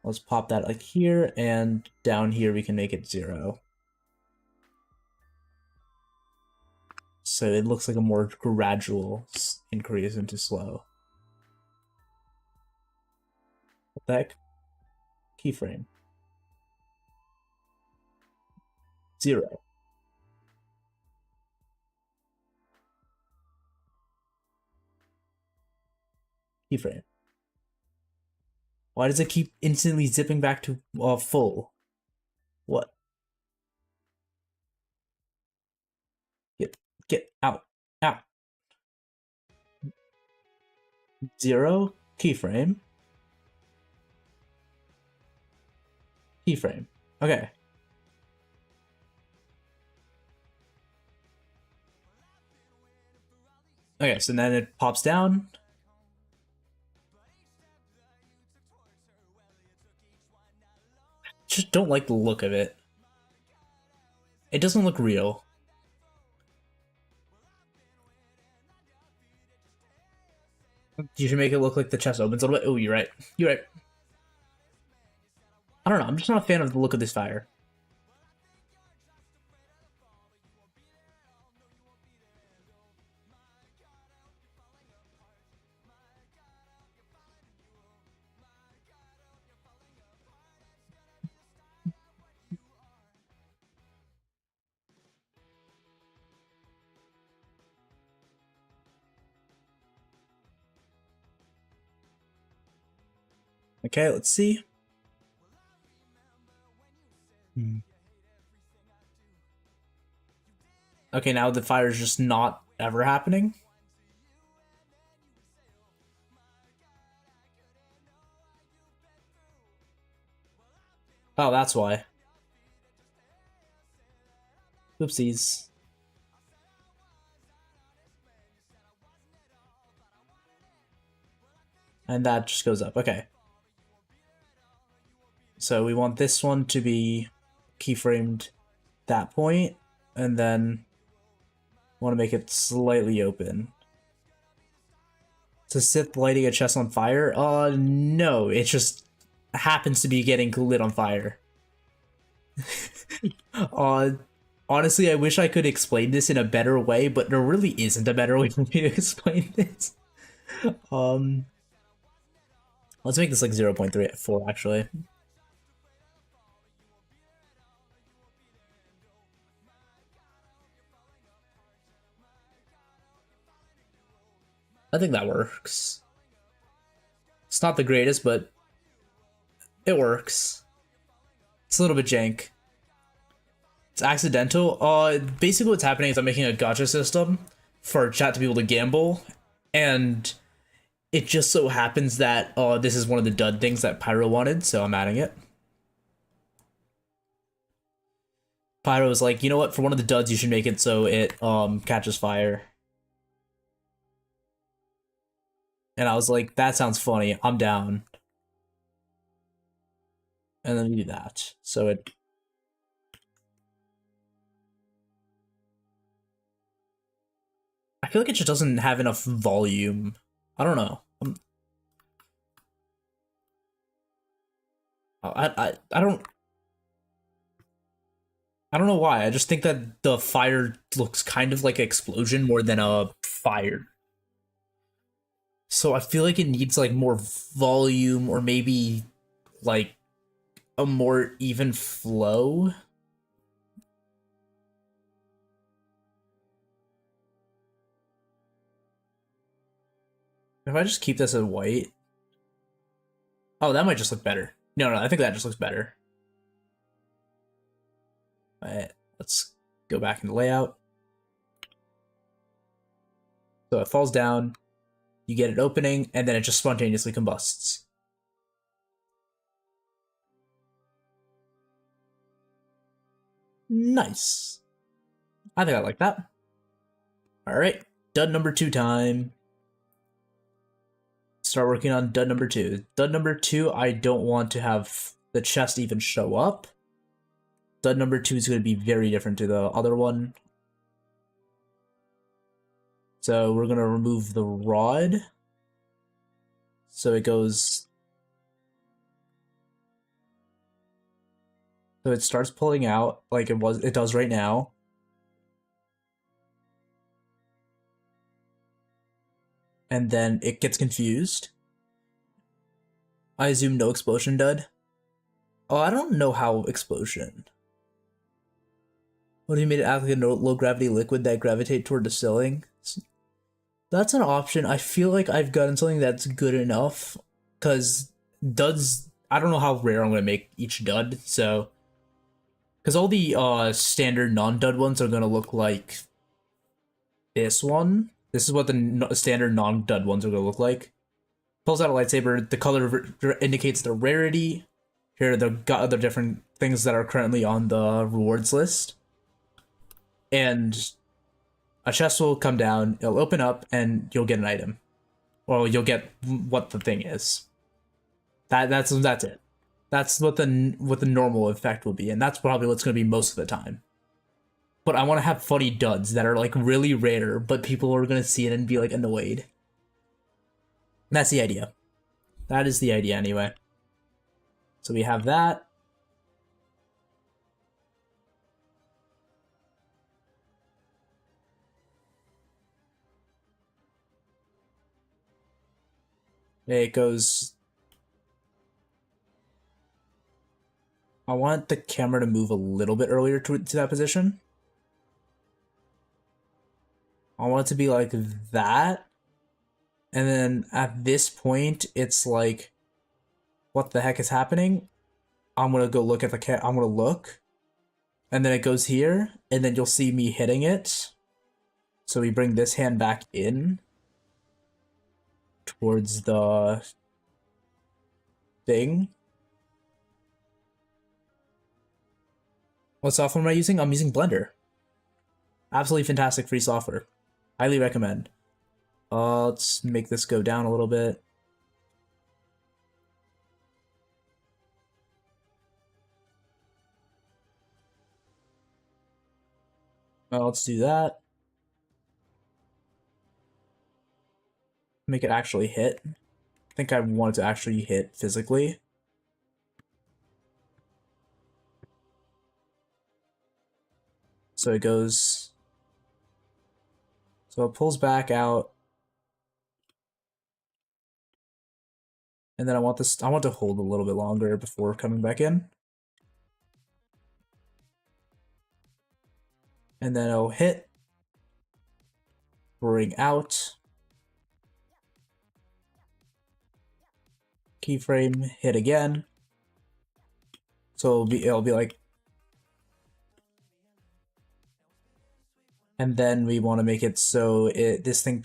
Let's pop that like here, and down here we can make it 0. So it looks like a more gradual increase into slow. What the heck? Keyframe. 0. Keyframe. Why does it keep instantly zipping back to full? What? Get out. Out. 0. Keyframe. Keyframe. Okay. Okay, so then it pops down. Just don't like the look of it. It doesn't look real. You should make it look like the chest opens a little bit. Oh, you're right. You're right. I don't know. I'm just not a fan of the look of this fire. Okay, let's see. Okay, now the fire is just not ever happening. Oh, that's why. Oopsies. And that just goes up. Okay. So we want this one to be keyframed that point, and then want to make it slightly open. To Sith lighting a chest on fire? No, it just happens to be getting lit on fire. Honestly, I wish I could explain this in a better way, but there really isn't a better way for me to explain this. Let's make this like 0.34 actually. I think that works. It's not the greatest, but it works. It's a little bit jank. It's accidental. Basically what's happening is I'm making a gacha system for chat to be able to gamble, and it just so happens that this is one of the dud things that Pyro wanted, so I'm adding it. Pyro was like, you know what, for one of the duds you should make it so it catches fire. And I was like, that sounds funny, I'm down. And then we do that. So it I feel like it just doesn't have enough volume. I don't know. I don't know why. I just think that the fire looks kind of like an explosion more than a fire. So I feel like it needs like more volume or maybe like a more even flow. If I just keep this as white. Oh, that might just look better. No, I think that just looks better. Alright, let's go back in the layout. So it falls down, you get it opening, and then it just spontaneously combusts. Nice. I think I like that. Alright, dud number 2 time. Start working on dud number 2. Dud number 2, I don't want to have the chest even show up. Dud number 2 is going to be very different to the other one. So we're going to remove the rod. So it goes... So it starts pulling out like it does right now. And then it gets confused. I assume no explosion dud. Oh, I don't know how explosion. What if you made it act like a low gravity liquid that gravitate toward the ceiling? That's an option. I feel like I've gotten something that's good enough. Because duds, I don't know how rare I'm going to make each dud, so. Because all the standard non-dud ones are going to look like this one. This is what the standard non-dud ones are going to look like. Pulls out a lightsaber, the color indicates the rarity. Here are the other different things that are currently on the rewards list. And a chest will come down, it'll open up, and you'll get an item. Or you'll get what the thing is. That's it. That's what the normal effect will be, and that's probably what's going to be most of the time. But I want to have funny duds that are like really rare, but people are going to see it and be like annoyed. And that's the idea. That is the idea anyway. So we have that. It goes... I want the camera to move a little bit earlier to that position. I want it to be like that. And then at this point, it's like, what the heck is happening? I'm gonna go look at the I'm gonna look. And then it goes here, and then you'll see me hitting it. So we bring this hand back in towards the thing. What software am I using? I'm using Blender. Absolutely fantastic free software. Highly recommend. Let's make this go down a little bit. Let's do that. Make it actually hit. I think I want it to actually hit physically. So it goes... So it pulls back out. And then I want to hold a little bit longer before coming back in. And then it'll hit. Bring out. Keyframe, hit again. So it'll be like... And then we want to make it so this thing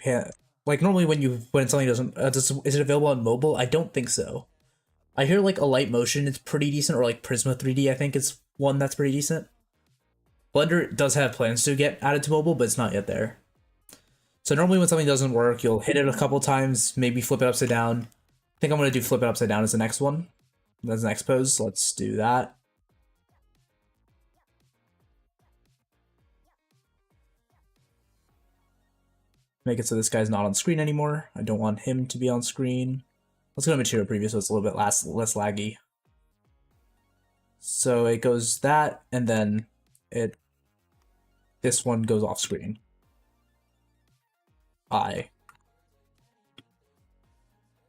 like normally when something doesn't is it available on mobile? I don't think so. I hear like Alight Motion is pretty decent, or like Prisma 3D I think is one that's pretty decent. Blender does have plans to get added to mobile, but it's not yet there. So normally when something doesn't work, you'll hit it a couple times, maybe flip it upside down. I think I'm gonna do flip it upside down as the next one. That's the next pose. Let's do that. Make it so this guy's not on screen anymore. I don't want him to be on screen. Let's go to material preview so it's a little bit less laggy. So it goes that, and then this one goes off screen.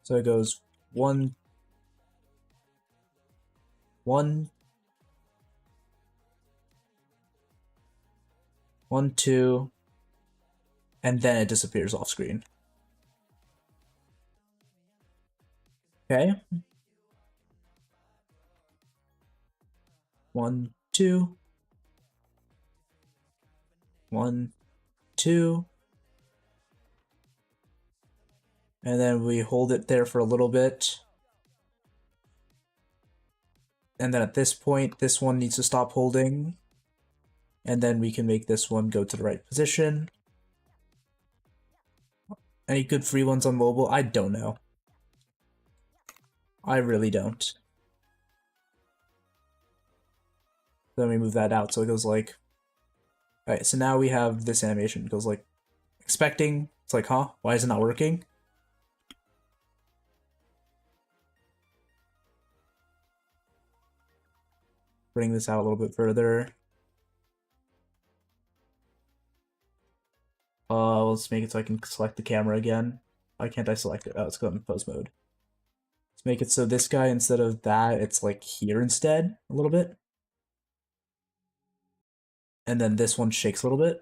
So it goes 1, 1, 1, 2, and then it disappears off screen. Okay. 1, 2, 1, 2, and then we hold it there for a little bit. And then at this point, this one needs to stop holding. And then we can make this one go to the right position. Any good free ones on mobile? I don't know. I really don't. Then we move that out so it goes like... Alright, so now we have this animation. It goes like... Expecting. It's like, huh? Why is it not working? Bring this out a little bit further. Let's make it so I can select the camera again. Why can't I select it? Oh, it's going in pose mode. Let's make it so this guy, instead of that, it's like here instead, a little bit. And then this one shakes a little bit.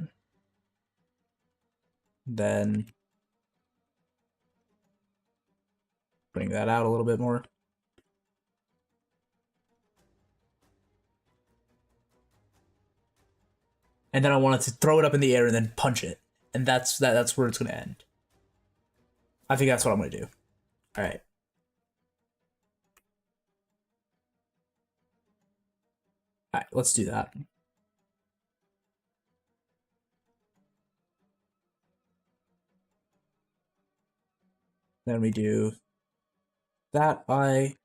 Then bring that out a little bit more. And then I wanted to throw it up in the air and then punch it. And that's where it's gonna end. I think that's what I'm gonna do. Alright. Alright, let's do that. Then we do that eye.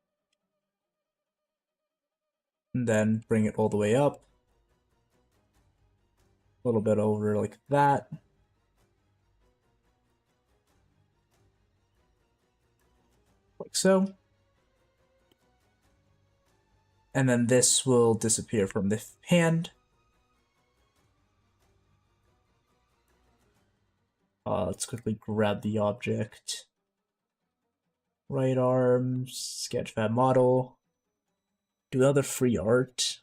And then bring it all the way up. A little bit over like that. Like so. And then this will disappear from the hand. Let's quickly grab the object. Right arm, sketchpad model. Do other free art.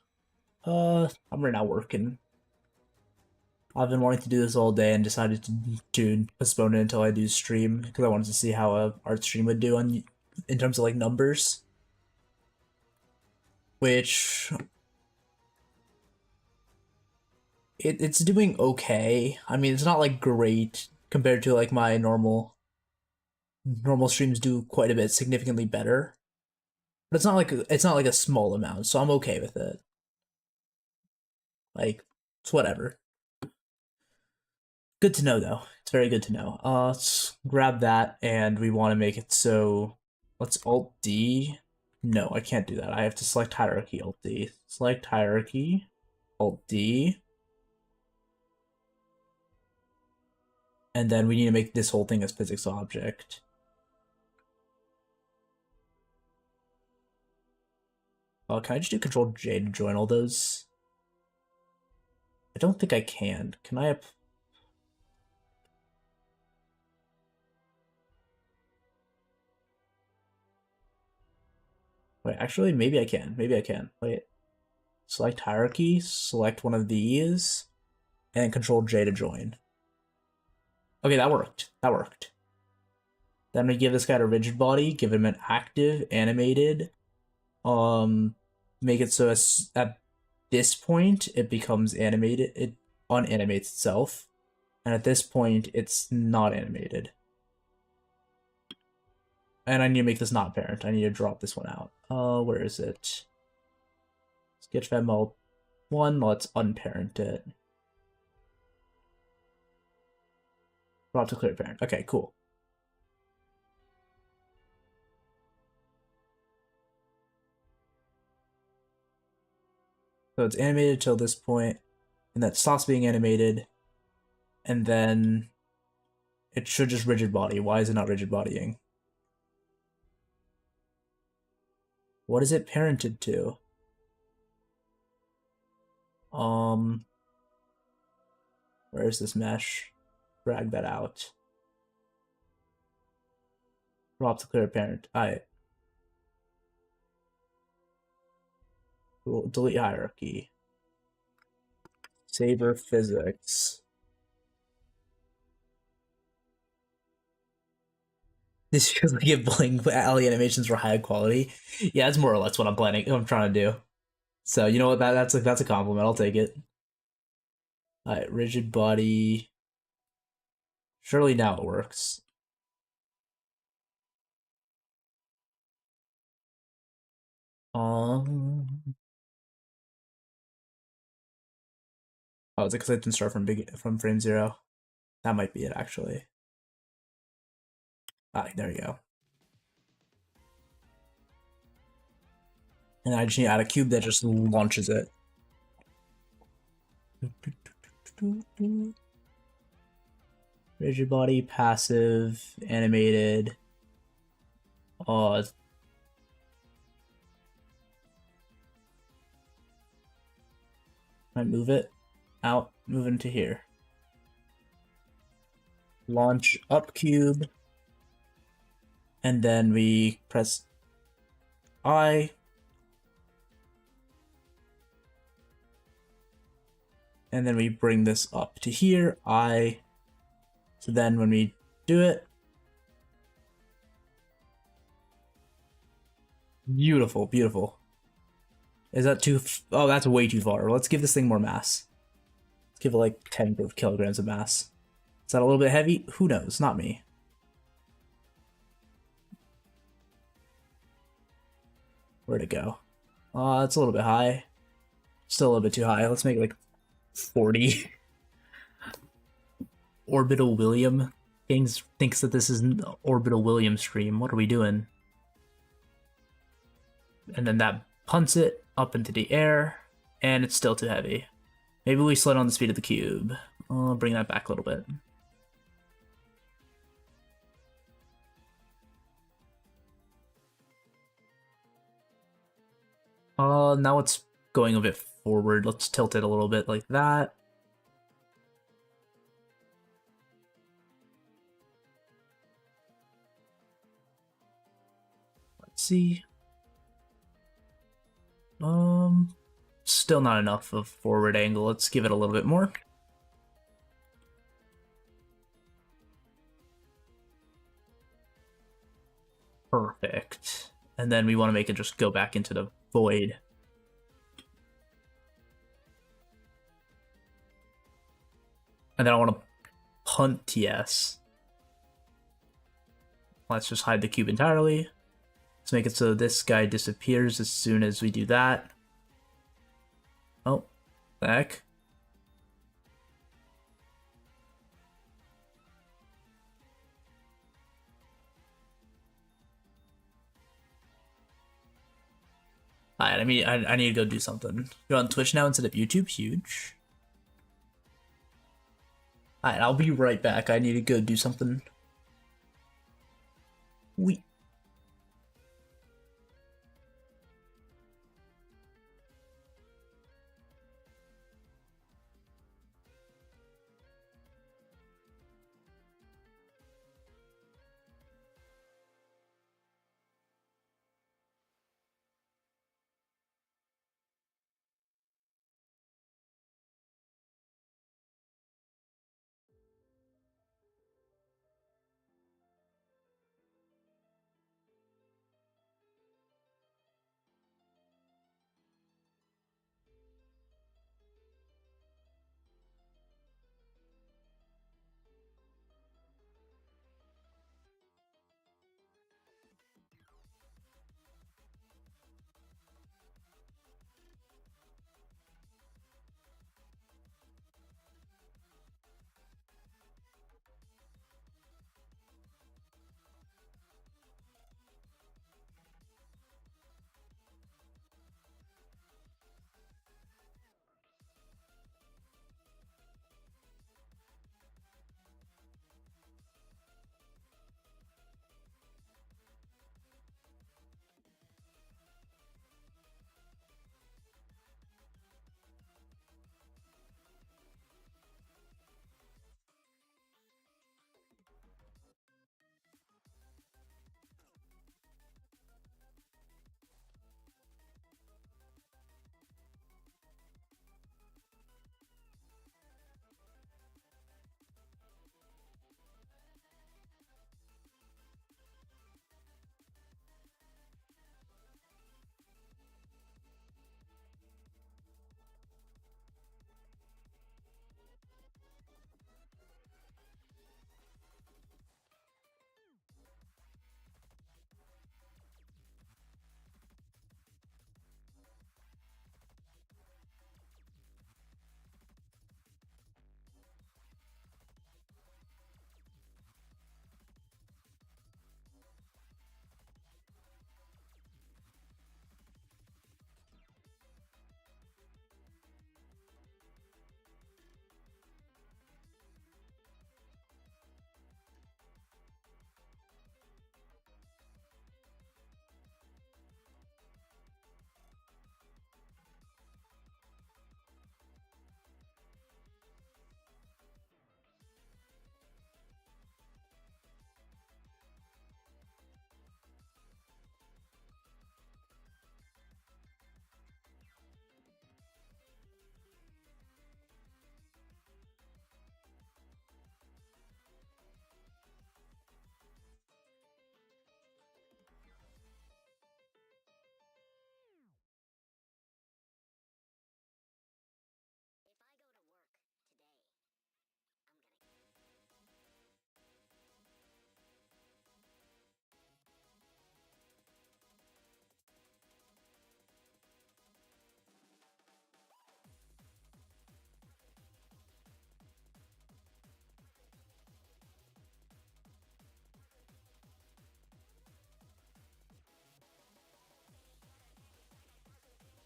I'm right now working. I've been wanting to do this all day and decided to postpone it until I do stream because I wanted to see how a art stream would do in terms of like numbers. Which it's doing okay. I mean, it's not like great compared to like my normal streams do quite a bit significantly better. But it's not like a small amount, so I'm okay with it. Like it's whatever. Good to know though. It's very good to know. Let's grab that and we want to make it so let's Alt D. No, I can't do that. I have to select hierarchy, Alt D. Select hierarchy, Alt D. And then we need to make this whole thing as physics object. Can I just do Control J to join all those? I don't think I can. Can I? Wait, actually, maybe I can. Maybe I can. Wait. Select hierarchy, select one of these, and Control J to join. Okay, that worked. That worked. Then we give this guy a rigid body, give him an active, animated, make it so at this point it becomes animated, it unanimates itself, and at this point it's not animated. And I need to make this not parent. I need to drop this one out. Where is it? Sketchpad mode 1, let's unparent it. Drop to clear parent. Okay, cool. So it's animated till this point, and that stops being animated, and then It should just rigid body. Why is it not rigid bodying? What is it parented to? Where's this mesh? Drag that out. Drop to clear parent. Alright. We'll delete hierarchy. Saber physics. This feels like if Bling Alley animations were high quality. Yeah, that's more or less what I'm planning. I'm trying to do. So you know what? That's a compliment. I'll take it. All right, rigid body. Surely now it works. Um. Oh, is it because I didn't start from frame 0? That might be it actually. All right, there we go. And I just need to add a cube that just launches it. Rigid body, passive, animated. Oh, I move it out, move into here. Launch up cube, and then we press I. And then we bring this up to here, I. So then when we do it, beautiful, beautiful. Is that too? Oh, that's way too far. Let's give this thing more mass. Let's give it like 10 kilograms of mass. Is that a little bit heavy? Who knows? Not me. Where'd it go? It's a little bit high. Still a little bit too high. Let's make it like 40. Orbital William thinks that this is an Orbital William stream. What are we doing? And then that punts it up into the air, and it's still too heavy. Maybe we slow down the speed of the cube. I'll bring that back a little bit. Now it's going a bit forward. Let's tilt it a little bit like that. Let's see. Still not enough of forward angle. Let's give it a little bit more. Perfect. And then we want to make it just go back into the void. And then I want to punt TS. Let's just hide the cube entirely. Let's make it so this guy disappears as soon as we do that. Oh, the heck? Alright, I mean, I need to go do something. You're on Twitch now instead of YouTube? Huge. Alright, I'll be right back. I need to go do something. Wait.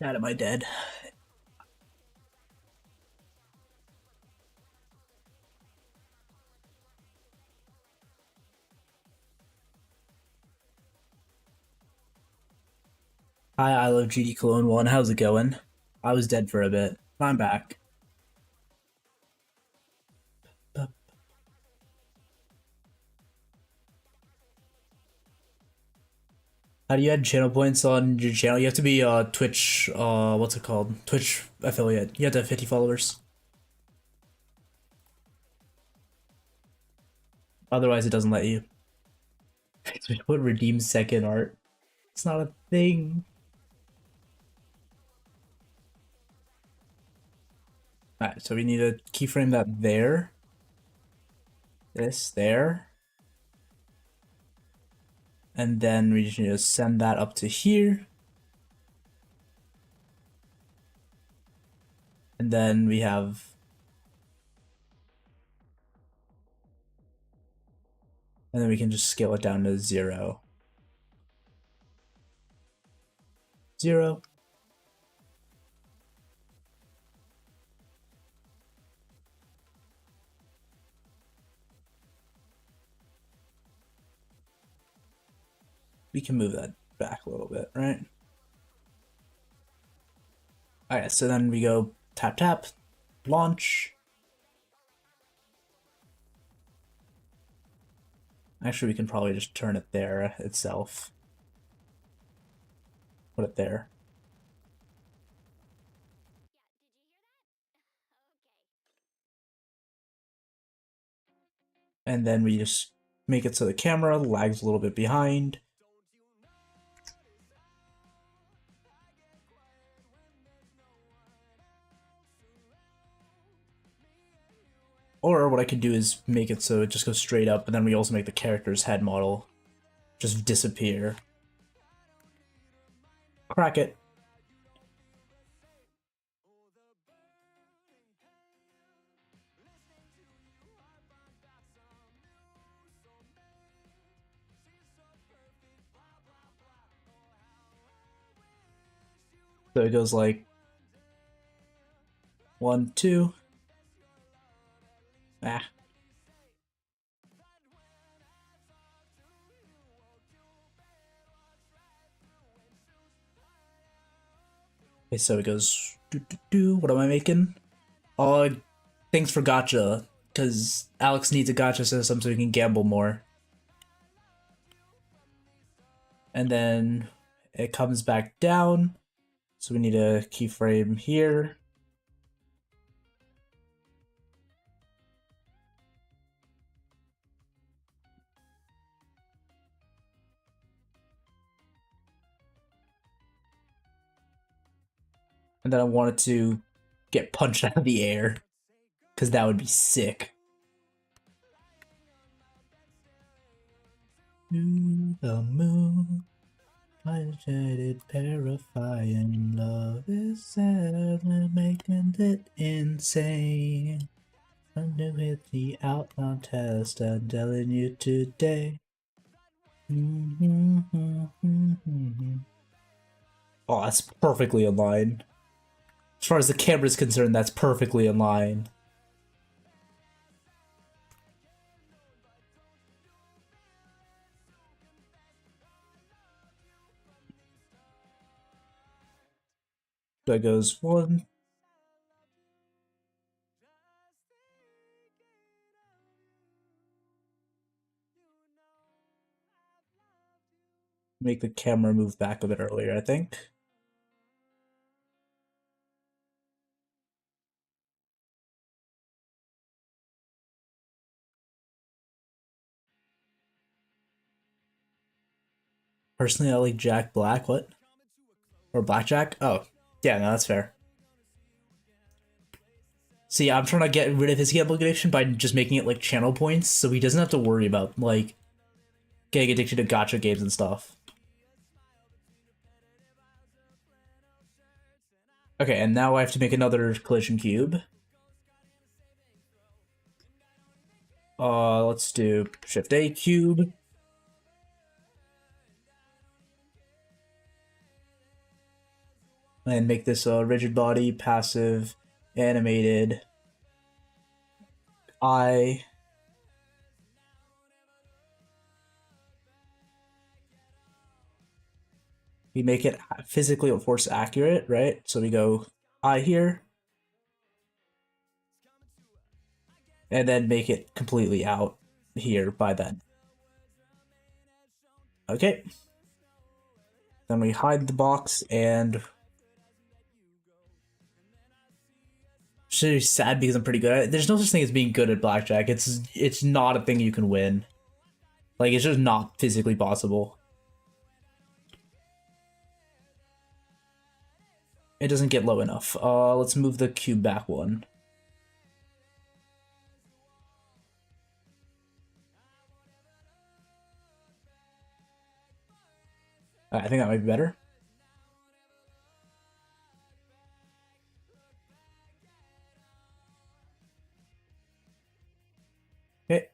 God, am I dead? Hi, I love GD Clone 1. How's it going? I was dead for a bit. I'm back. How do you add channel points on your channel? You have to be Twitch, what's it called? Twitch affiliate. You have to have 50 followers. Otherwise, it doesn't let you. What redeem second art? It's not a thing. Alright, so we need to keyframe that there. This, there. And then we just need to send that up to here. And then we have... And then we can just scale it down to 0. 0. We can move that back a little bit, right? Alright, so then we go tap tap, launch. Actually, we can probably just turn it there itself. Put it there. And then we just make it so the camera lags a little bit behind. Or what I could do is make it so it just goes straight up, and then we also make the character's head model just disappear. Crack it. So it goes like 1, 2. Ah. Okay, so it goes do do do. What am I making? Oh, thanks for Gacha, because Alex needs a Gacha system so he can gamble more. And then it comes back down. So we need a keyframe here. And then I want it to get punched out of the air, because that would be sick. To the moon, agitated, terrifying, love is sad and making it insane. I'm new with the outbound test, I'm telling you today. Oh, that's perfectly in line. As far as the camera is concerned, that's perfectly in line. That goes 1. Make the camera move back a bit earlier, I think. Personally, I like Jack Black. What? Or Blackjack? Oh, yeah, no, that's fair. See, I'm trying to get rid of his gambling addiction by just making it like channel points, so he doesn't have to worry about like getting addicted to gacha games and stuff. Okay, and now I have to make another collision cube. Let's do Shift A cube. and make this a rigid body, passive, animated, eye. We make it physically force accurate, right? So we go eye here, and then make it completely out here by then. Okay. Then we hide the box and she's sad because I'm pretty good at it. There's no such thing as being good at blackjack. It's not a thing you can win. Like it's just not physically possible. It doesn't get low enough. Let's move the cube back one. I think that might be better. Okay.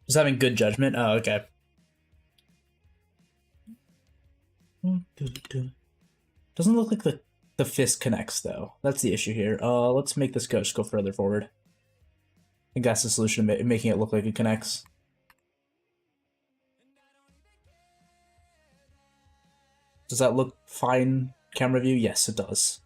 Just having good judgment. Oh, okay. Doesn't look like the fist connects though. That's the issue here. Let's make this ghost go further forward. I think that's the solution to making it look like it connects. Does that look fine, camera view? Yes, it does.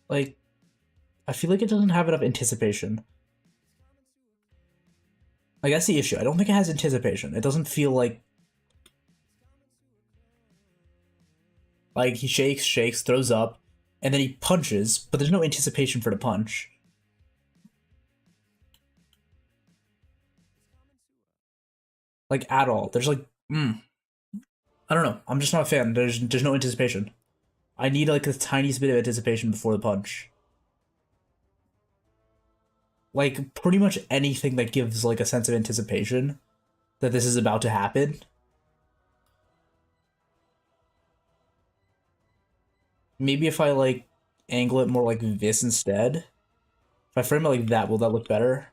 Like, I feel like it doesn't have enough anticipation. Like, that's the issue. I don't think it has anticipation. It doesn't feel like he shakes, throws up, and then he punches, but there's no anticipation for the punch. Like, at all. There's like, I don't know. I'm just not a fan. There's no anticipation. I need like the tiniest bit of anticipation before the punch. Like, pretty much anything that gives like a sense of anticipation that this is about to happen. Maybe if I like angle it more like this instead. If I frame it like that, will that look better?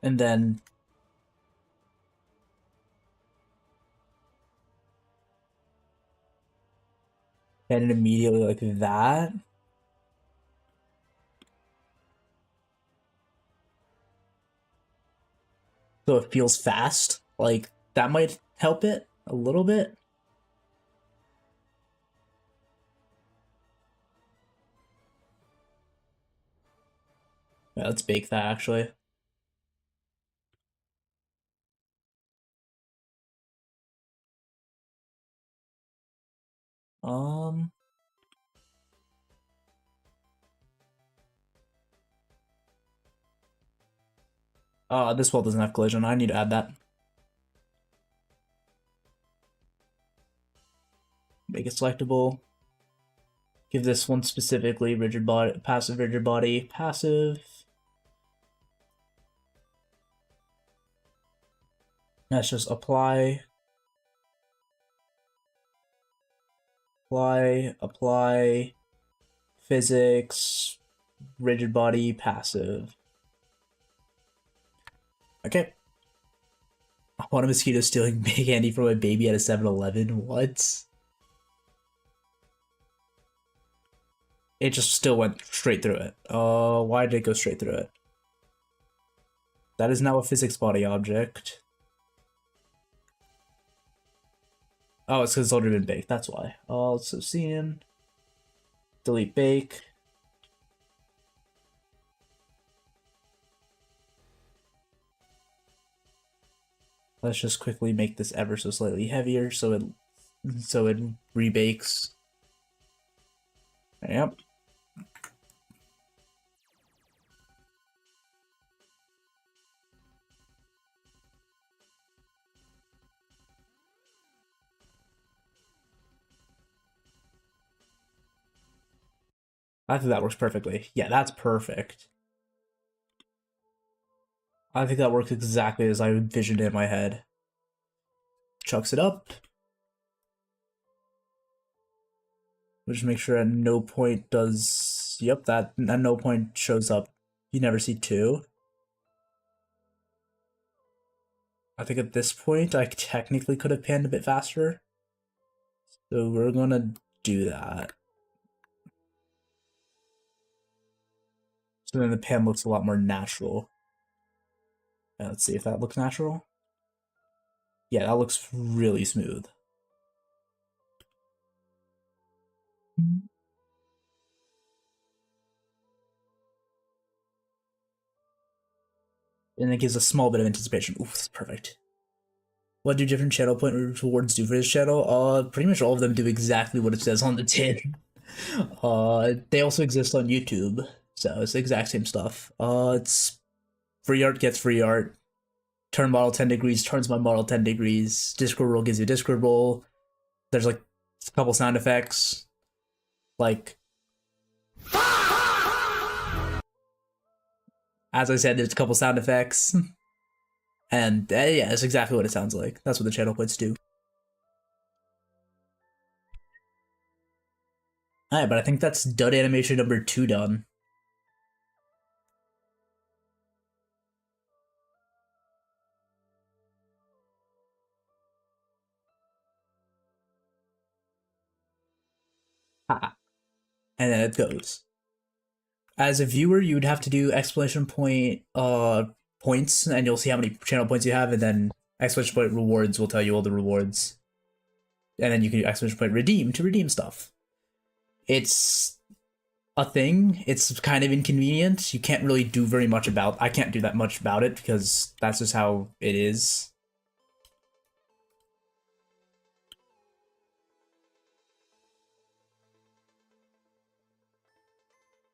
And then immediately like that. So it feels fast. Like that might help it a little bit. Yeah, let's bake that actually. Um, this wall doesn't have collision. I need to add that. Make it selectable. Give this one specifically rigid body, passive rigid body, passive. Let's just apply, apply, physics, rigid body, passive. Okay. I want a mosquito stealing big candy from my baby at a 7-Eleven. What? It just still went straight through it. Why did it go straight through it? That is now a physics body object. Oh, it's because it's already been baked. That's why. So scene. Delete bake. Let's just quickly make this ever so slightly heavier so it rebakes. Yep. I think that works perfectly. Yeah, that's perfect. I think that works exactly as I envisioned it in my head. Chucks it up. We'll just make sure at no point does... Yep, that at no point shows up. You never see 2. I think at this point, I technically could have panned a bit faster. So we're gonna do that. So then the pan looks a lot more natural. Let's see if that looks natural. Yeah, that looks really smooth. And it gives a small bit of anticipation. Ooh, that's perfect. What do different channel point rewards do for this channel? Pretty much all of them do exactly what it says on the tin. They also exist on YouTube, so it's the exact same stuff. It's free art gets free art. Turn model 10 degrees, turns my model 10 degrees. Discord roll gives you a Discord roll. There's like a couple sound effects. Like, as I said, there's a couple sound effects. And yeah, that's exactly what it sounds like. That's what the channel points do. Alright, but I think that's dud animation number 2 done. Ha. And then it goes. As a viewer, you would have to do exclamation point points, and you'll see how many channel points you have, and then exclamation point rewards will tell you all the rewards. And then you can do exclamation point redeem to redeem stuff. It's a thing. It's kind of inconvenient. You can't really do very much about... I can't do that much about it because that's just how it is.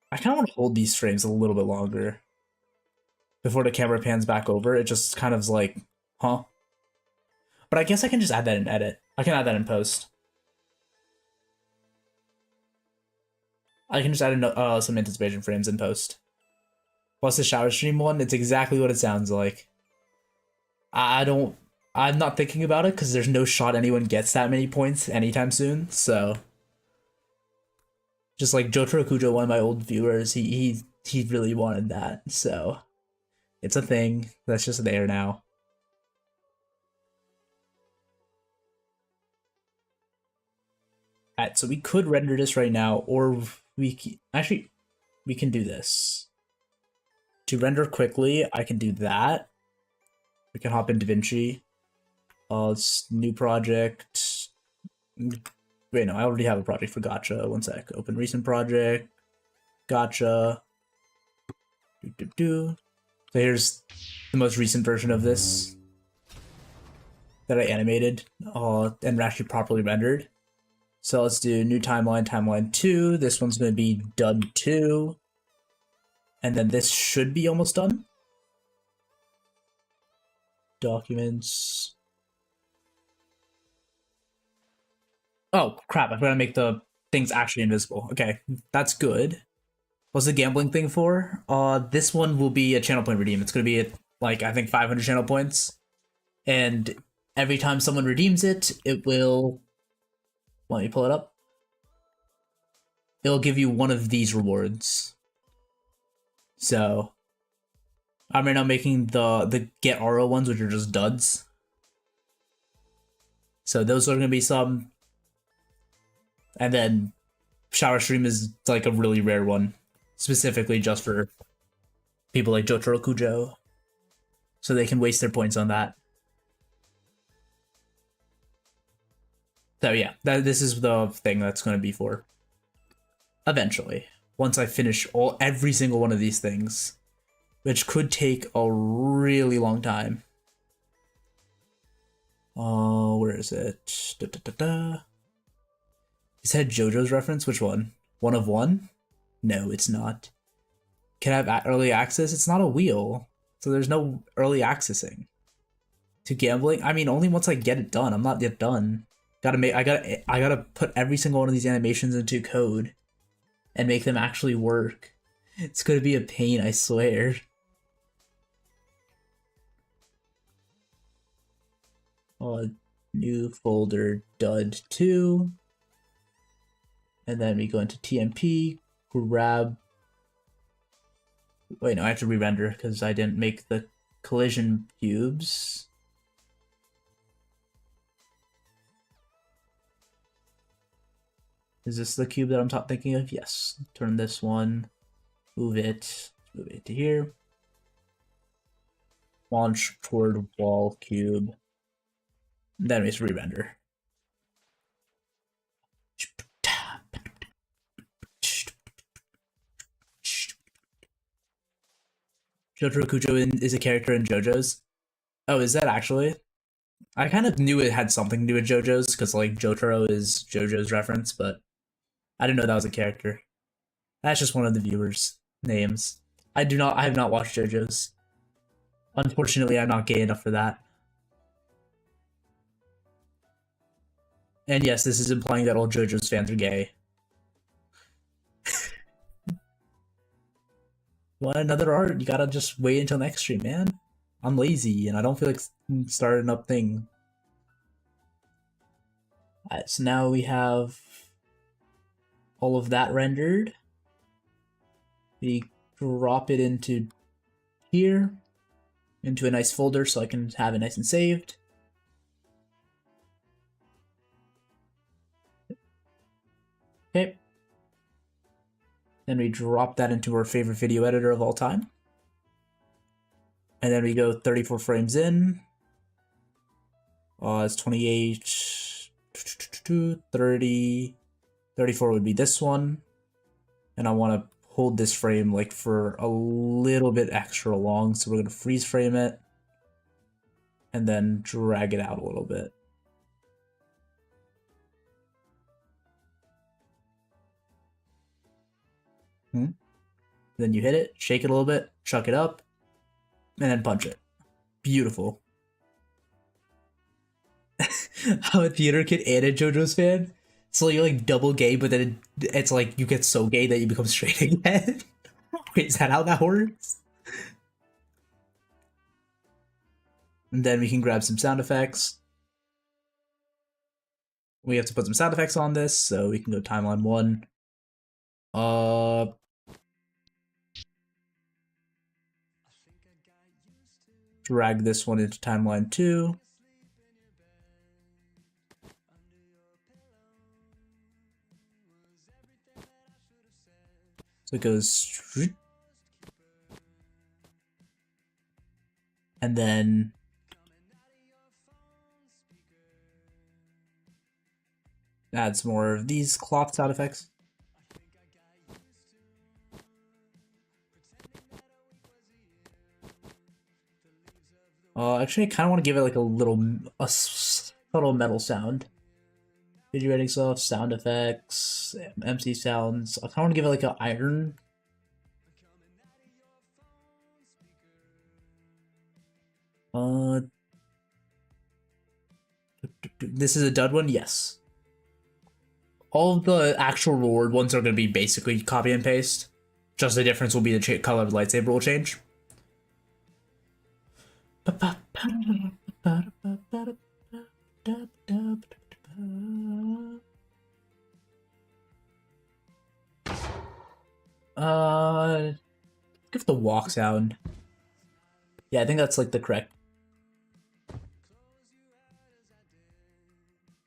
I kind of want to hold these frames a little bit longer before the camera pans back over. It just kind of is like, huh? But I guess I can just add that in edit. I can add that in post. I can just add in some anticipation frames in post. Plus the shower stream one, it's exactly what it sounds like. I'm not thinking about it because there's no shot anyone gets that many points anytime soon, so... Just like Jotaro Kujo, one of my old viewers, he really wanted that, so... It's a thing. That's just there now. Alright, so we could render this right now, or we can do this. To render quickly, I can do that. We can hop in DaVinci. It's new project. Wait, no, I already have a project for Gacha. One sec. Open recent project. Gacha. So here's the most recent version of this that I animated and actually properly rendered. So let's do new timeline, timeline 2. This one's going to be done 2. And then this should be almost done. Documents. Oh, crap. I forgot to make the things actually invisible. Okay, that's good. What's the gambling thing for? This one will be a channel point redeem. It's going to be at, like, I think 500 channel points. And every time someone redeems it, it will... Let me pull it up. It'll give you one of these rewards. So, I'm right now making the Get RO ones, which are just duds. So those are going to be some. And then Shower Stream is like a really rare one. Specifically just for people like Jotaro Kujo. So they can waste their points on that. So yeah, this is the thing that's going to be for. Eventually. Once I finish every single one of these things. Which could take a really long time. Oh, where is it? Is that JoJo's reference? Which one? One of one? No, it's not. Can I have early access? It's not a wheel. So there's no early accessing. To gambling? I mean, only once I get it done. I'm not yet done. I gotta put every single one of these animations into code and make them actually work. It's gonna be a pain, I swear. New folder dud 2. And then we go into TMP, grab... Wait, no, I have to re-render because I didn't make the collision cubes. Is this the cube that I'm thinking of? Yes. Turn this one, move it to here. Launch toward wall cube. Then we just re-render. Jotaro Kujo is a character in JoJo's. Oh, is that actually? I kind of knew it had something to do with JoJo's because like Jotaro is JoJo's reference, but I didn't know that was a character. That's just one of the viewers' names. I have not watched JoJo's. Unfortunately, I'm not gay enough for that. And yes, this is implying that all JoJo's fans are gay. Want another art? You gotta just wait until next stream, man. I'm lazy and I don't feel like starting up thing. Alright, so now we have all of that rendered. We drop it into here, into a nice folder so I can have it nice and saved. Okay. Then we drop that into our favorite video editor of all time. And then we go 34 frames in. It's 28, 30, 34 would be this one. And I want to hold this frame like for a little bit extra long. So we're going to freeze frame it and then drag it out a little bit. Then you hit it, shake it a little bit, chuck it up, and then punch it. Beautiful. I'm a theater kid and a JoJo's fan. So you're like double gay, but then it's like you get so gay that you become straight again. Wait, is that how that works? And then we can grab some sound effects. We have to put some sound effects on this, so we can go timeline 1. Drag this one into timeline 2. So it goes, and then add some more of these cloth sound effects. Actually, I kind of want to give it like a subtle metal sound. Video editing stuff, sound effects, MC sounds. I kind of want to give it like an iron. This is a dud one? Yes. All of the actual reward ones are going to be basically copy and paste. Just the difference will be the color of the lightsaber will change. Give the walk sound. Yeah, I think that's like the correct.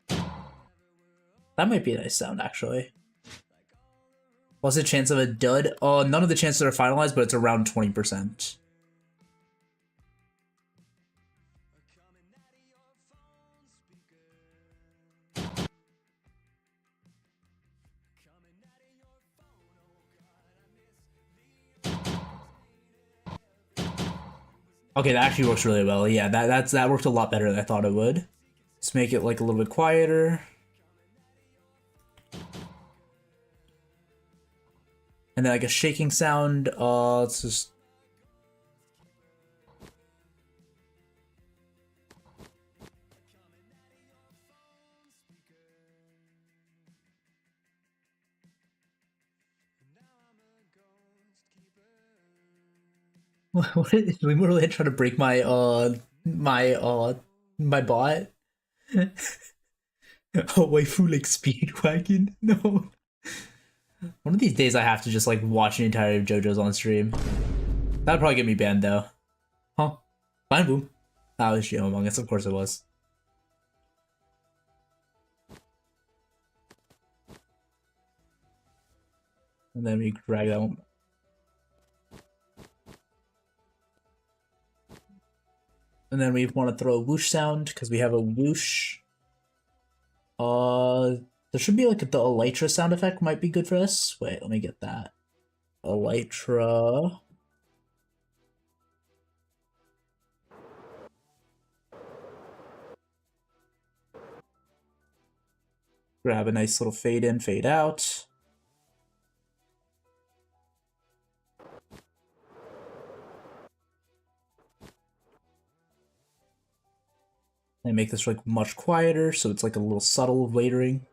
That might be a nice sound, actually. What's the chance of a dud? None of the chances are finalized, but it's around 20%. Okay, that actually works really well. Yeah, that worked a lot better than I thought it would. Let's make it like a little bit quieter. And then like a shaking sound. Let's just... We literally trying to break my bot. Oh, waifu like speedwagon? No. One of these days I have to just like watch an entire of JoJo's on stream. That'd probably get me banned though. Huh? Fine boom. That was Geo Among Us, of course it was. And then we drag that one. And then we want to throw a whoosh sound because we have a whoosh. There should be like the Elytra sound effect might be good for us. Wait, let me get that. Elytra. Grab a nice little fade in, fade out. And make this like much quieter, so it's like a little subtle layering.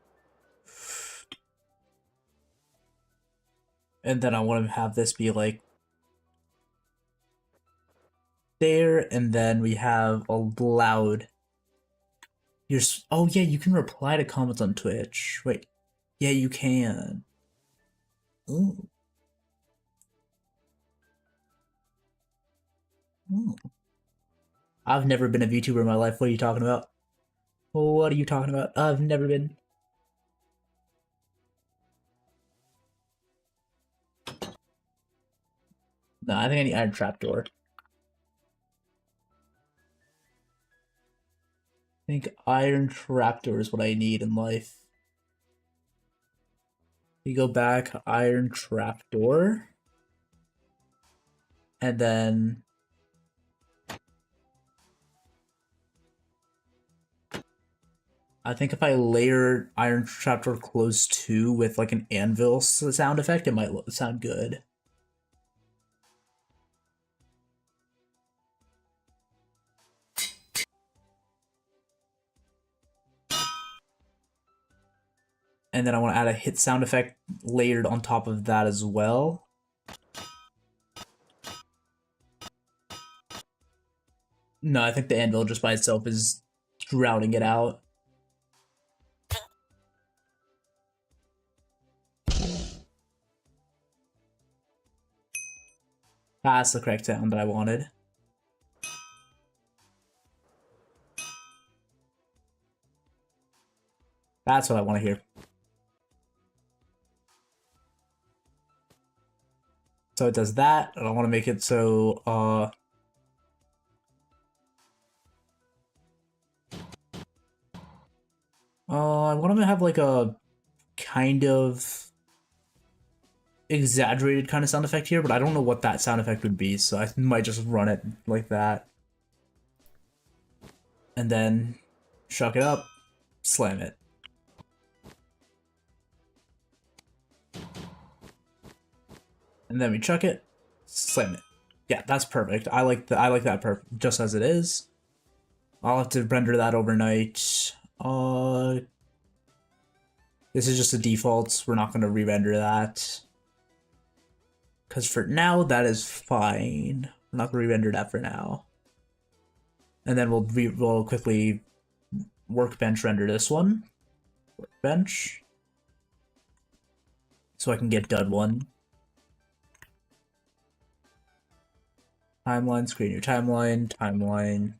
And then I want to have this be like there, and then we have a loud. Oh yeah, you can reply to comments on Twitch. Wait, yeah, you can. Ooh. Ooh. I've never been a VTuber in my life. What are you talking about? What are you talking about? I've never been. No, I think I need Iron Trapdoor. I think Iron Trapdoor is what I need in life. You go back, Iron Trapdoor. And then I think if I layer Iron Trapdoor close 2 with like an anvil sound effect, it might sound good. And then I want to add a hit sound effect layered on top of that as well. No, I think the anvil just by itself is drowning it out. That's the correct sound that I wanted. That's what I want to hear. So it does that, and I want to make it so, I want to have like a kind of exaggerated kind of sound effect here, but I don't know what that sound effect would be, so I might just run it like that. And then shuck it up, slam it. And then we chuck it, slam it. Yeah, that's perfect. I like that perfect just as it is. I'll have to render that overnight. This is just a default. We're not going to re-render that. Because for now, that is fine. We're not going to re-render that for now. And then we'll quickly workbench render this one. Workbench. So I can get dud 1. Timeline, screen your timeline, timeline,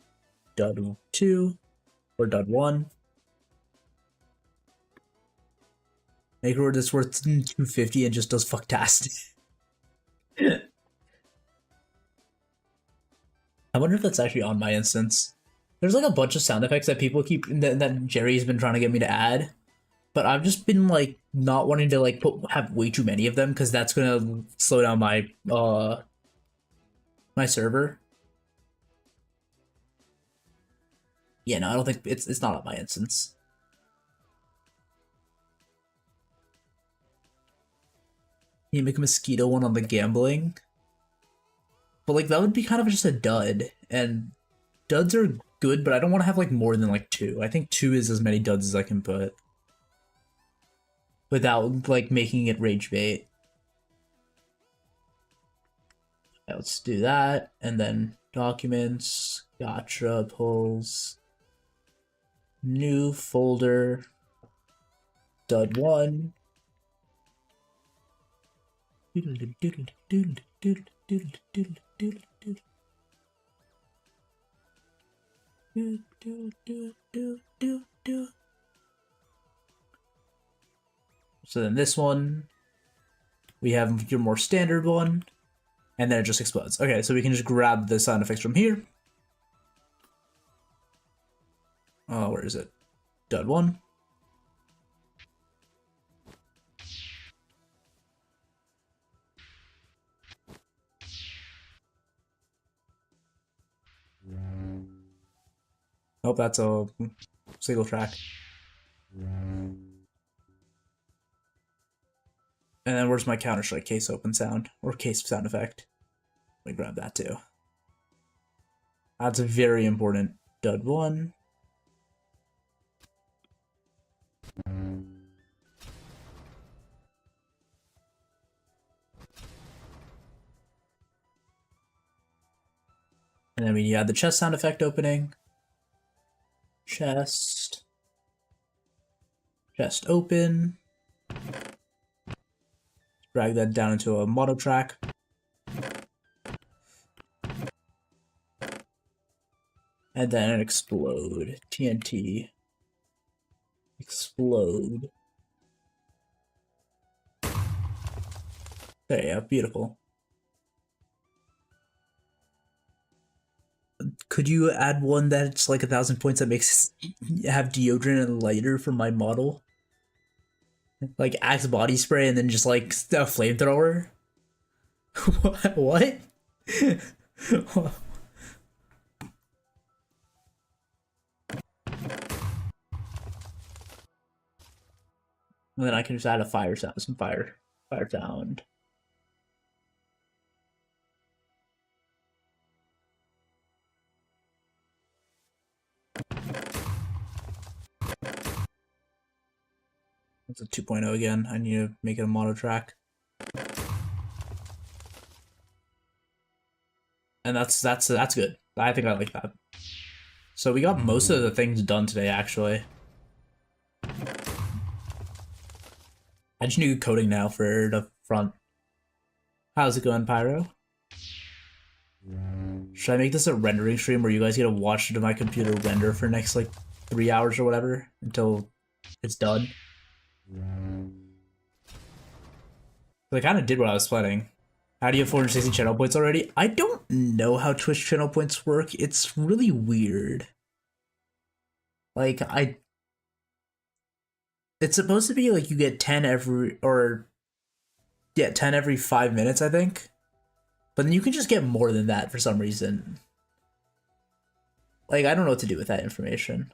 dud 2, or dud 1. Make sure this worth 250 and just does fucktastic. I wonder if that's actually on my instance. There's like a bunch of sound effects that people keep that Jerry's been trying to get me to add, but I've just been like not wanting to like have way too many of them because that's gonna slow down my my server. Yeah, no, I don't think it's not on my instance. You make a mosquito one on the gambling. But like that would be kind of just a dud, and duds are good, but I don't want to have like more than like 2. I think 2 is as many duds as I can put without like making it rage bait. Yeah, let's do that, and then documents, Gacha pulls, new folder, dud1. So then this one, we have your more standard one, and then it just explodes. Okay, so we can just grab the sound effects from here. Oh, where is it? Dud1. Oh, that's a single track. And then where's my Counter-Strike case open sound? Or case sound effect? Let me grab that too. That's a very important. Dud1. And then we add the chest sound effect opening. Chest. Chest open. Drag that down into a mono track. And then explode. TNT. Explode. There you go, beautiful. Could you add one that's like 1,000 points that makes have deodorant and lighter for my model? Like Axe body spray and then just like a flamethrower? What? And then I can just add a fire sound, some fire sound. That's a 2.0 again. I need to make it a mono track. And that's good. I think I like that. So we got most of the things done today, actually. I just need coding now for the front. How's it going, Pyro? Should I make this a rendering stream where you guys get to watch my computer render for next like 3 hours or whatever until it's done? I kind of did what I was planning. How do you have 460 channel points already? I don't know how Twitch channel points work. It's really weird. Like, it's supposed to be like you get 10 every, or, yeah, 10 every 5 minutes, I think. But then you can just get more than that for some reason. Like, I don't know what to do with that information.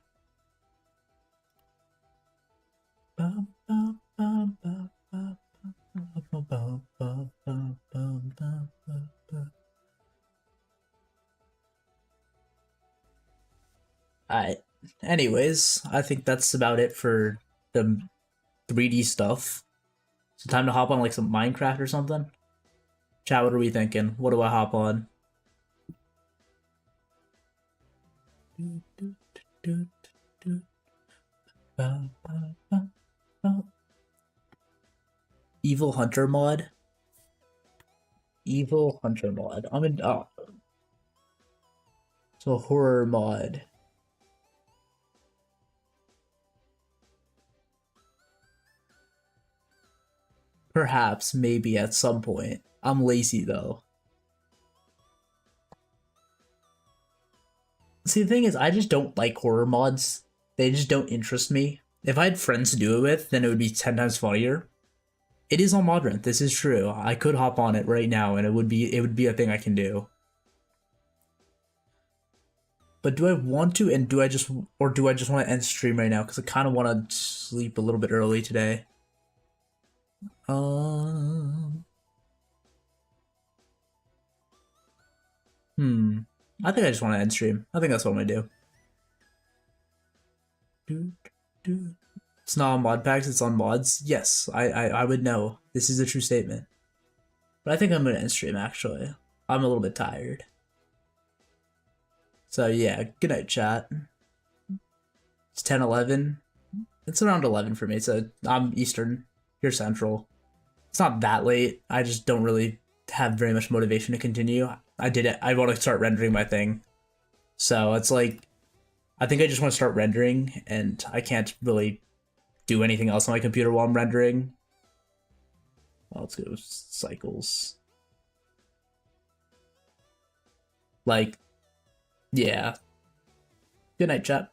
Alright. Anyways, I think that's about it for the 3D stuff. So time to hop on like some Minecraft or something. Chat, what are we thinking? What do I hop on? Evil Hunter mod? Evil Hunter mod. I'm in. Oh. So horror mod. Perhaps, maybe at some point. I'm lazy though. See, the thing is, I just don't like horror mods. They just don't interest me. If I had friends to do it with, then it would be 10 times funnier. It is on Modrent. This is true. I could hop on it right now, and it would be a thing I can do. But do I want to, and do I just want to end stream right now? Because I kind of want to sleep a little bit early today. I think I just want to end stream. I think that's what I'm gonna do. It's not on mod packs, it's on mods. Yes, I would know. This is a true statement. But I think I'm gonna end stream actually. I'm a little bit tired. So yeah, good night, chat. It's 10:11. It's around 11 for me. So I'm Eastern. You're Central. It's not that late. I just don't really have very much motivation to continue. I did it. I want to start rendering my thing. So it's like, I think I just want to start rendering, and I can't really do anything else on my computer while I'm rendering. Well, let's go cycles. Like, yeah. Good night, chat.